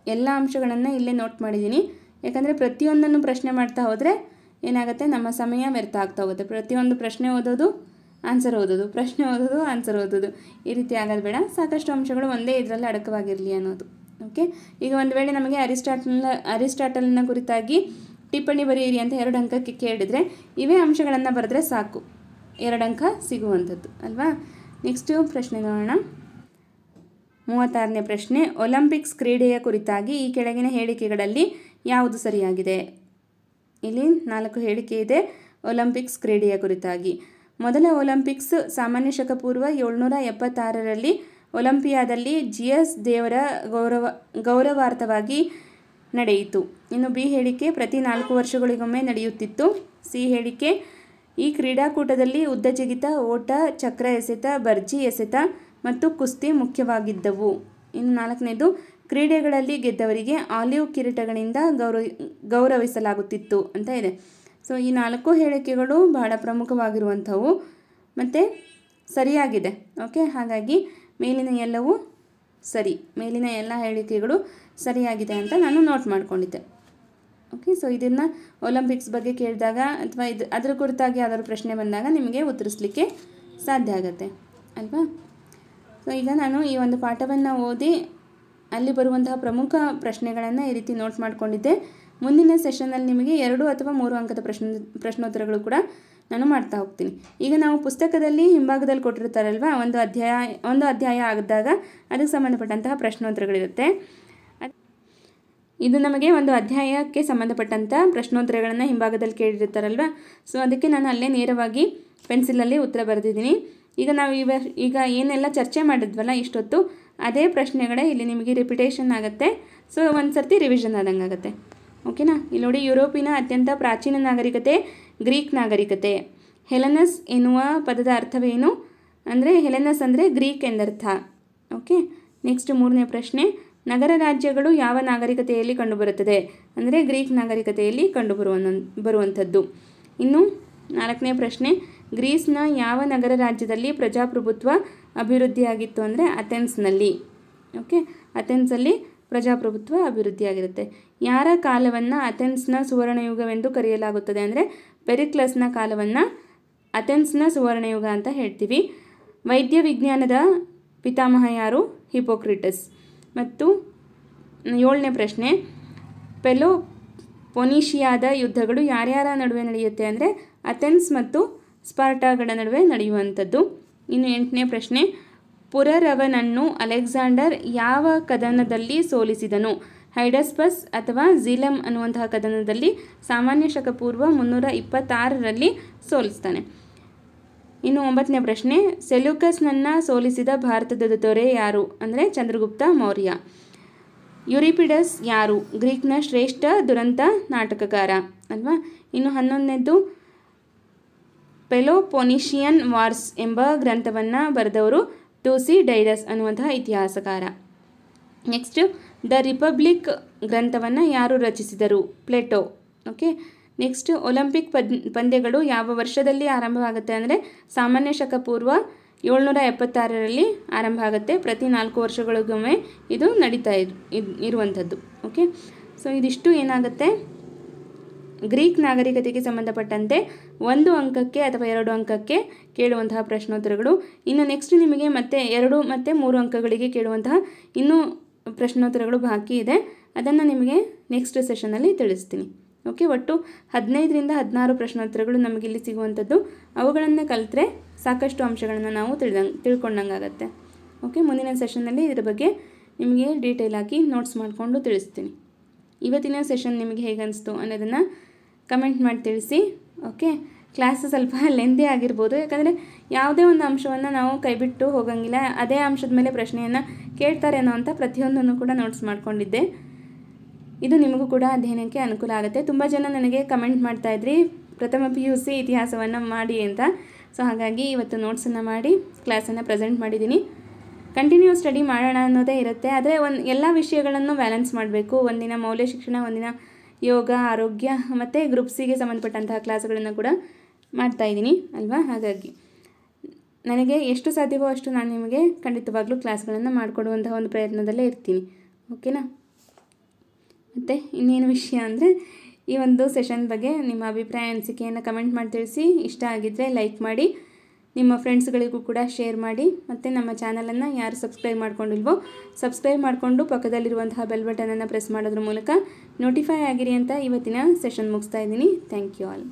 ಎಲ್ಲ ಅಂಶಗಳನ್ನು ಇಲ್ಲೇ ನೋಟ್ ಮಾಡಿದ್ದೀನಿ. ಯಾಕಂದರೆ ಪ್ರತಿಯೊಂದನ್ನು ಪ್ರಶ್ನೆ ಮಾಡ್ತಾ ಹೋದರೆ ಏನಾಗುತ್ತೆ, ನಮ್ಮ ಸಮಯ ವ್ಯರ್ಥ ಆಗ್ತಾ ಹೋಗುತ್ತೆ. ಪ್ರತಿಯೊಂದು ಪ್ರಶ್ನೆ ಓದೋದು, ಆನ್ಸರ್ ಓದೋದು, ಪ್ರಶ್ನೆ ಓದೋದು, ಆನ್ಸರ್ ಓದೋದು, ಈ ರೀತಿ ಆಗೋದು ಬೇಡ. ಸಾಕಷ್ಟು ಅಂಶಗಳು ಒಂದೇ ಇದರಲ್ಲಿ ಅಡಕವಾಗಿರಲಿ ಅನ್ನೋದು. ಓಕೆ, ಈಗ ಒಂದು ವೇಳೆ ನಮಗೆ ಅರಿಸ್ಟಾಟಲ್ನ ಕುರಿತಾಗಿ ಟಿಪ್ಪಣಿ ಬರೆಯಿರಿ ಅಂತ 2 ಅಂಕಕ್ಕೆ ಕೇಳಿದರೆ ಇವೇ ಅಂಶಗಳನ್ನು ಬರೆದ್ರೆ ಸಾಕು, 2 ಅಂಕ ಸಿಗುವಂಥದ್ದು ಅಲ್ವಾ. ನೆಕ್ಸ್ಟು ಪ್ರಶ್ನೆ ನೋಡೋಣ. 36ನೇ ಪ್ರಶ್ನೆ, ಒಲಿಂಪಿಕ್ಸ್ ಕ್ರೀಡೆಯ ಕುರಿತಾಗಿ ಈ ಕೆಳಗಿನ ಹೇಳಿಕೆಗಳಲ್ಲಿ ಯಾವುದು ಸರಿಯಾಗಿದೆ? ಇಲ್ಲಿ 4 ಹೇಳಿಕೆ ಇದೆ ಒಲಿಂಪಿಕ್ಸ್ ಕ್ರೀಡೆಯ ಕುರಿತಾಗಿ. ಮೊದಲ ಒಲಿಂಪಿಕ್ಸ್ ಸಾಮಾನ್ಯ ಶಕ ಪೂರ್ವ 776ರಲ್ಲಿ ಒಲಿಂಪಿಯಾದಲ್ಲಿ ಜಿಯಸ್ ದೇವರ ಗೌರವಾರ್ಥವಾಗಿ ನಡೆಯಿತು. ಇನ್ನು ಬಿ ಹೇಳಿಕೆ ಪ್ರತಿ 4 ವರ್ಷಗಳಿಗೊಮ್ಮೆ ನಡೆಯುತ್ತಿತ್ತು. ಸಿ ಹೇಳಿಕೆ ಈ ಕ್ರೀಡಾಕೂಟದಲ್ಲಿ ಉದ್ದ ಜಿಗಿತ, ಓಟ, ಚಕ್ರ ಎಸೆತ, ಬರ್ಜಿ ಎಸೆತ ಮತ್ತು ಕುಸ್ತಿ ಮುಖ್ಯವಾಗಿದ್ದವು. ಇನ್ನು 4ನೇದು ಕ್ರೀಡೆಗಳಲ್ಲಿ ಗೆದ್ದವರಿಗೆ ಆಲಿವ್ ಕಿರೀಟಗಳಿಂದ ಗೌರವಿಸಲಾಗುತ್ತಿತ್ತು ಅಂತ ಇದೆ. ಸೊ ಈ 4 ಹೇಳಿಕೆಗಳು ಬಹಳ ಪ್ರಮುಖವಾಗಿರುವಂಥವು ಮತ್ತು ಸರಿಯಾಗಿದೆ. ಓಕೆ, ಹಾಗಾಗಿ ಮೇಲಿನ ಎಲ್ಲವೂ ಸರಿ, ಮೇಲಿನ ಎಲ್ಲ ಹೇಳಿಕೆಗಳು ಸರಿಯಾಗಿದೆ ಅಂತ ನಾನು ನೋಟ್ ಮಾಡಿಕೊಂಡಿದ್ದೆ. ಓಕೆ, ಸೊ ಇದನ್ನು ಒಲಿಂಪಿಕ್ಸ್ ಬಗ್ಗೆ ಕೇಳಿದಾಗ ಅಥವಾ ಅದರ ಕುರಿತಾಗಿ ಯಾವ್ದಾದ್ರು ಪ್ರಶ್ನೆ ಬಂದಾಗ ನಿಮಗೆ ಉತ್ತರಿಸಲಿಕ್ಕೆ ಸಾಧ್ಯ ಆಗುತ್ತೆ ಅಲ್ವಾ. ಸೊ ಈಗ ನಾನು ಈ ಒಂದು ಪಾಠವನ್ನು ಓದಿ ಅಲ್ಲಿ ಬರುವಂತಹ ಪ್ರಮುಖ ಪ್ರಶ್ನೆಗಳನ್ನು ಈ ರೀತಿ ನೋಟ್ ಮಾಡಿಕೊಂಡಿದ್ದೆ. ಮುಂದಿನ ಸೆಷನ್ನಲ್ಲಿ ನಿಮಗೆ 2 ಅಥವಾ 3 ಅಂಕದ ಪ್ರಶ್ನೋತ್ತರಗಳು ಕೂಡ ನಾನು ಮಾಡ್ತಾ ಹೋಗ್ತೀನಿ. ಈಗ ನಾವು ಪುಸ್ತಕದಲ್ಲಿ ಹಿಂಭಾಗದಲ್ಲಿ ಕೊಟ್ಟಿರ್ತಾರಲ್ವ, ಒಂದು ಅಧ್ಯಾಯ ಆಗಿದ್ದಾಗ ಅದಕ್ಕೆ ಸಂಬಂಧಪಟ್ಟಂತಹ ಪ್ರಶ್ನೋತ್ತರಗಳಿರುತ್ತೆ. ಇದು ನಮಗೆ ಒಂದು ಅಧ್ಯಾಯಕ್ಕೆ ಸಂಬಂಧಪಟ್ಟಂಥ ಪ್ರಶ್ನೋತ್ತರಗಳನ್ನು ಹಿಂಭಾಗದಲ್ಲಿ ಕೇಳಿರ್ತಾರಲ್ವ. ಸೊ ಅದಕ್ಕೆ ನಾನು ಅಲ್ಲೇ ನೇರವಾಗಿ ಪೆನ್ಸಿಲಲ್ಲಿ ಉತ್ತರ ಬರೆದಿದ್ದೀನಿ. ಈಗ ನಾವು ಈಗ ಏನೆಲ್ಲ ಚರ್ಚೆ ಮಾಡಿದ್ವಲ್ಲ ಇಷ್ಟೊತ್ತು, ಅದೇ ಪ್ರಶ್ನೆಗಳೇ ಇಲ್ಲಿ ನಿಮಗೆ ರಿಪಿಟೇಷನ್ ಆಗುತ್ತೆ. ಸೊ ಒಂದು ಸರ್ತಿ ರಿವಿಷನ್ ಆದಂಗೆ ಆಗುತ್ತೆ. ಓಕೆನಾ. ಇಲ್ಲಿ ನೋಡಿ, ಯುರೋಪಿನ ಅತ್ಯಂತ ಪ್ರಾಚೀನ ನಾಗರಿಕತೆ ಗ್ರೀಕ್ ನಾಗರಿಕತೆ. ಹೆಲೆನಸ್ ಎನ್ನುವ ಪದದ ಅರ್ಥವೇನು ಅಂದರೆ, ಹೆಲೆನಸ್ ಅಂದರೆ ಗ್ರೀಕ್ ಎಂದರ್ಥ. ಓಕೆ, ನೆಕ್ಸ್ಟ್ 3ನೇ ಪ್ರಶ್ನೆ, ನಗರ ರಾಜ್ಯಗಳು ಯಾವ ನಾಗರಿಕತೆಯಲ್ಲಿ ಕಂಡುಬರುತ್ತದೆ ಅಂದರೆ ಗ್ರೀಕ್ ನಾಗರಿಕತೆಯಲ್ಲಿ ಬರುವಂಥದ್ದು. ಇನ್ನು 4ನೇ ಪ್ರಶ್ನೆ, ಗ್ರೀಸ್ನ ಯಾವ ನಗರ ರಾಜ್ಯದಲ್ಲಿ ಪ್ರಜಾಪ್ರಭುತ್ವ ಅಭಿವೃದ್ಧಿಯಾಗಿತ್ತು ಅಂದರೆ ಅಥೆನ್ಸ್ನಲ್ಲಿ. ಓಕೆ, ಅಥೆನ್ಸಲ್ಲಿ ಪ್ರಜಾಪ್ರಭುತ್ವ ಅಭಿವೃದ್ಧಿಯಾಗಿರುತ್ತೆ. ಯಾರ ಕಾಲವನ್ನು ಅಥೆನ್ಸ್ನ ಸುವರ್ಣಯುಗವೆಂದು ಕರೆಯಲಾಗುತ್ತದೆ ಅಂದರೆ ಪೆರಿಕ್ಲಸ್ನ ಕಾಲವನ್ನು ಅಥೆನ್ಸ್ನ ಸುವರ್ಣಯುಗ ಅಂತ ಹೇಳ್ತೀವಿ. ವೈದ್ಯ ವಿಜ್ಞಾನದ ಪಿತಾಮಹ ಯಾರು? ಹಿಪೋಕ್ರಿಟಸ್. ಮತ್ತು 7ನೇ ಪ್ರಶ್ನೆ, ಪೆಲೋಪೊನೀಷಿಯಾದ ಯುದ್ಧಗಳು ಯಾರ್ಯಾರ ನಡುವೆ ನಡೆಯುತ್ತೆ ಅಂದರೆ ಅಥೆನ್ಸ್ ಮತ್ತು ಸ್ಪಾರ್ಟಾಗಳ ನಡುವೆ ನಡೆಯುವಂಥದ್ದು. ಇನ್ನು 8ನೇ ಪ್ರಶ್ನೆ, ಪುರರವನನ್ನು ಅಲೆಕ್ಸಾಂಡರ್ ಯಾವ ಕದನದಲ್ಲಿ ಸೋಲಿಸಿದನು? ಹೈಡಸ್ಪಸ್ ಅಥವಾ ಝೀಲಮ್ ಅನ್ನುವಂತಹ ಕದನದಲ್ಲಿ ಸಾಮಾನ್ಯ ಶಕ ಪೂರ್ವ 326ರಲ್ಲಿ ಸೋಲಿಸ್ತಾನೆ. ಇನ್ನು 9ನೇ ಪ್ರಶ್ನೆ, ಸೆಲ್ಯೂಕಸ್ನನ್ನು ಸೋಲಿಸಿದ ಭಾರತದ ದೊರೆ ಯಾರು ಅಂದರೆ ಚಂದ್ರಗುಪ್ತ ಮೌರ್ಯ. ಯುರಿಪಿಡಸ್ ಯಾರು? ಗ್ರೀಕ್ನ ಶ್ರೇಷ್ಠ ದುರಂತ ನಾಟಕಕಾರ ಅಲ್ವಾ. ಇನ್ನು 11ನೇದು, ಪೆಲೋಪೊನಿಷಿಯನ್ ವಾರ್ಸ್ ಎಂಬ ಗ್ರಂಥವನ್ನು ಬರೆದವರು ಟೂಸಿಡೈಡಸ್ ಅನ್ನುವಂತಹ ಇತಿಹಾಸಕಾರ. ನೆಕ್ಸ್ಟ್, ದ ರಿಪಬ್ಲಿಕ್ ಗ್ರಂಥವನ್ನು ಯಾರು ರಚಿಸಿದರು? ಪ್ಲೇಟೋ. ಓಕೆ. ನೆಕ್ಸ್ಟ್, ಒಲಿಂಪಿಕ್ ಪಂದ್ಯಗಳು ಯಾವ ವರ್ಷದಲ್ಲಿ ಆರಂಭವಾಗುತ್ತೆ ಅಂದರೆ ಸಾಮಾನ್ಯ ಶಕ ಪೂರ್ವ 776ರಲ್ಲಿ ಆರಂಭ ಆಗುತ್ತೆ. ಪ್ರತಿ 4 ವರ್ಷಗಳಿಗೊಮ್ಮೆ ಇದು ನಡೀತಾ ಇರುವಂಥದ್ದು. ಓಕೆ. ಸೊ ಇದಿಷ್ಟು ಏನಾಗುತ್ತೆ, ಗ್ರೀಕ್ ನಾಗರಿಕತೆಗೆ ಸಂಬಂಧಪಟ್ಟಂತೆ 1 ಅಂಕಕ್ಕೆ ಅಥವಾ 2 ಅಂಕಕ್ಕೆ ಕೇಳುವಂತಹ ಪ್ರಶ್ನೋತ್ತರಗಳು. ಇನ್ನು ನೆಕ್ಸ್ಟ್ ನಿಮಗೆ ಮತ್ತೆ 2 ಮತ್ತು 3 ಅಂಕಗಳಿಗೆ ಕೇಳುವಂತಹ ಇನ್ನೂ ಪ್ರಶ್ನೋತ್ತರಗಳು ಬಾಕಿ ಇದೆ. ಅದನ್ನು ನಿಮಗೆ ನೆಕ್ಸ್ಟ್ ಸೆಷನಲ್ಲಿ ತಿಳಿಸ್ತೀನಿ. ಓಕೆ. ಒಟ್ಟು 15ರಿಂದ 16 ಪ್ರಶ್ನೋತ್ತರಗಳು ನಮಗಿಲ್ಲಿ ಸಿಗುವಂಥದ್ದು. ಅವುಗಳನ್ನು ಕಲಿತ್ರೆ ಸಾಕಷ್ಟು ಅಂಶಗಳನ್ನು ನಾವು ತಿಳ್ಕೊಂಡಂಗಾಗತ್ತೆ. ಓಕೆ. ಮುಂದಿನ ಸೆಷನ್ನಲ್ಲಿ ಇದರ ಬಗ್ಗೆ ನಿಮಗೆ ಡೀಟೇಲ್ ಆಗಿ ನೋಟ್ಸ್ ಮಾಡಿಕೊಂಡು ತಿಳಿಸ್ತೀನಿ. ಇವತ್ತಿನ ಸೆಷನ್ ನಿಮಗೆ ಹೇಗೆ ಅನಿಸ್ತು ಅನ್ನೋದನ್ನು ಕಮೆಂಟ್ ಮಾಡಿ ತಿಳಿಸಿ. ಓಕೆ. ಕ್ಲಾಸ್ ಸ್ವಲ್ಪ ಲೆಂದಿ ಆಗಿರ್ಬೋದು, ಯಾಕಂದರೆ ಯಾವುದೇ ಒಂದು ಅಂಶವನ್ನು ನಾವು ಕೈಬಿಟ್ಟು ಹೋಗಂಗಿಲ್ಲ. ಅದೇ ಅಂಶದ ಮೇಲೆ ಪ್ರಶ್ನೆಯನ್ನು ಕೇಳ್ತಾರೆ ಅನ್ನೋ ಅಂತ ಪ್ರತಿಯೊಂದನ್ನು ಕೂಡ ನೋಟ್ಸ್ ಮಾಡ್ಕೊಂಡಿದ್ದೆ. ಇದು ನಿಮಗೂ ಕೂಡ ಅಧ್ಯಯನಕ್ಕೆ ಅನುಕೂಲ ಆಗುತ್ತೆ. ತುಂಬ ಜನ ನನಗೆ ಕಮೆಂಟ್ ಮಾಡ್ತಾಯಿದ್ರಿ ಪ್ರಥಮ PUC ಇತಿಹಾಸವನ್ನು ಮಾಡಿ ಅಂತ. ಸೊ ಹಾಗಾಗಿ ಇವತ್ತು ನೋಟ್ಸನ್ನು ಮಾಡಿ ಕ್ಲಾಸನ್ನು ಪ್ರೆಸೆಂಟ್ ಮಾಡಿದ್ದೀನಿ. ಕಂಟಿನ್ಯೂ ಸ್ಟಡಿ ಮಾಡೋಣ ಅನ್ನೋದೇ ಇರುತ್ತೆ. ಆದರೆ ಎಲ್ಲ ವಿಷಯಗಳನ್ನು ಬ್ಯಾಲೆನ್ಸ್ ಮಾಡಬೇಕು. ಒಂದಿನ ಮೌಲ್ಯ ಶಿಕ್ಷಣ, ಒಂದಿನ ಯೋಗ, ಆರೋಗ್ಯ ಮತ್ತು ಗ್ರೂಪ್ ಸಿಗೆ ಸಂಬಂಧಪಟ್ಟಂತಹ ಕ್ಲಾಸ್ಗಳನ್ನು ಕೂಡ ಮಾಡ್ತಾಯಿದ್ದೀನಿ ಅಲ್ವಾ. ಹಾಗಾಗಿ ನನಗೆ ಎಷ್ಟು ಸಾಧ್ಯವೋ ಅಷ್ಟು ನಾನು ನಿಮಗೆ ಖಂಡಿತವಾಗ್ಲೂ ಕ್ಲಾಸ್ಗಳನ್ನು ಮಾಡಿಕೊಡುವಂತಹ ಒಂದು ಪ್ರಯತ್ನದಲ್ಲೇ ಇರ್ತೀನಿ. ಓಕೆನಾ. ಮತ್ತು ಇನ್ನೇನು ವಿಷಯ ಅಂದರೆ ಈ ಒಂದು ಸೆಷನ್ ಬಗ್ಗೆ ನಿಮ್ಮ ಅಭಿಪ್ರಾಯ ಅನಿಸಿಕೆಯನ್ನು ಕಮೆಂಟ್ ಮಾಡಿ ತಿಳಿಸಿ. ಇಷ್ಟ ಆಗಿದ್ದರೆ ಲೈಕ್ ಮಾಡಿ, ನಿಮ್ಮ ಫ್ರೆಂಡ್ಸ್ಗಳಿಗೂ ಕೂಡ ಶೇರ್ ಮಾಡಿ. ಮತ್ತು ನಮ್ಮ ಚಾನಲನ್ನು ಯಾರು ಸಬ್ಸ್ಕ್ರೈಬ್ ಮಾಡ್ಕೊಂಡಿಲ್ವೋ ಸಬ್ಸ್ಕ್ರೈಬ್ ಮಾಡಿಕೊಂಡು ಪಕ್ಕದಲ್ಲಿರುವಂತಹ ಬೆಲ್ ಬಟನನ್ನು ಪ್ರೆಸ್ ಮಾಡೋದ್ರ ಮೂಲಕ ನೋಟಿಫೈ ಆಗಿರಿ ಅಂತ ಇವತ್ತಿನ ಸೆಷನ್ ಮುಗಿಸ್ತಾ ಇದ್ದೀನಿ. Thank you all.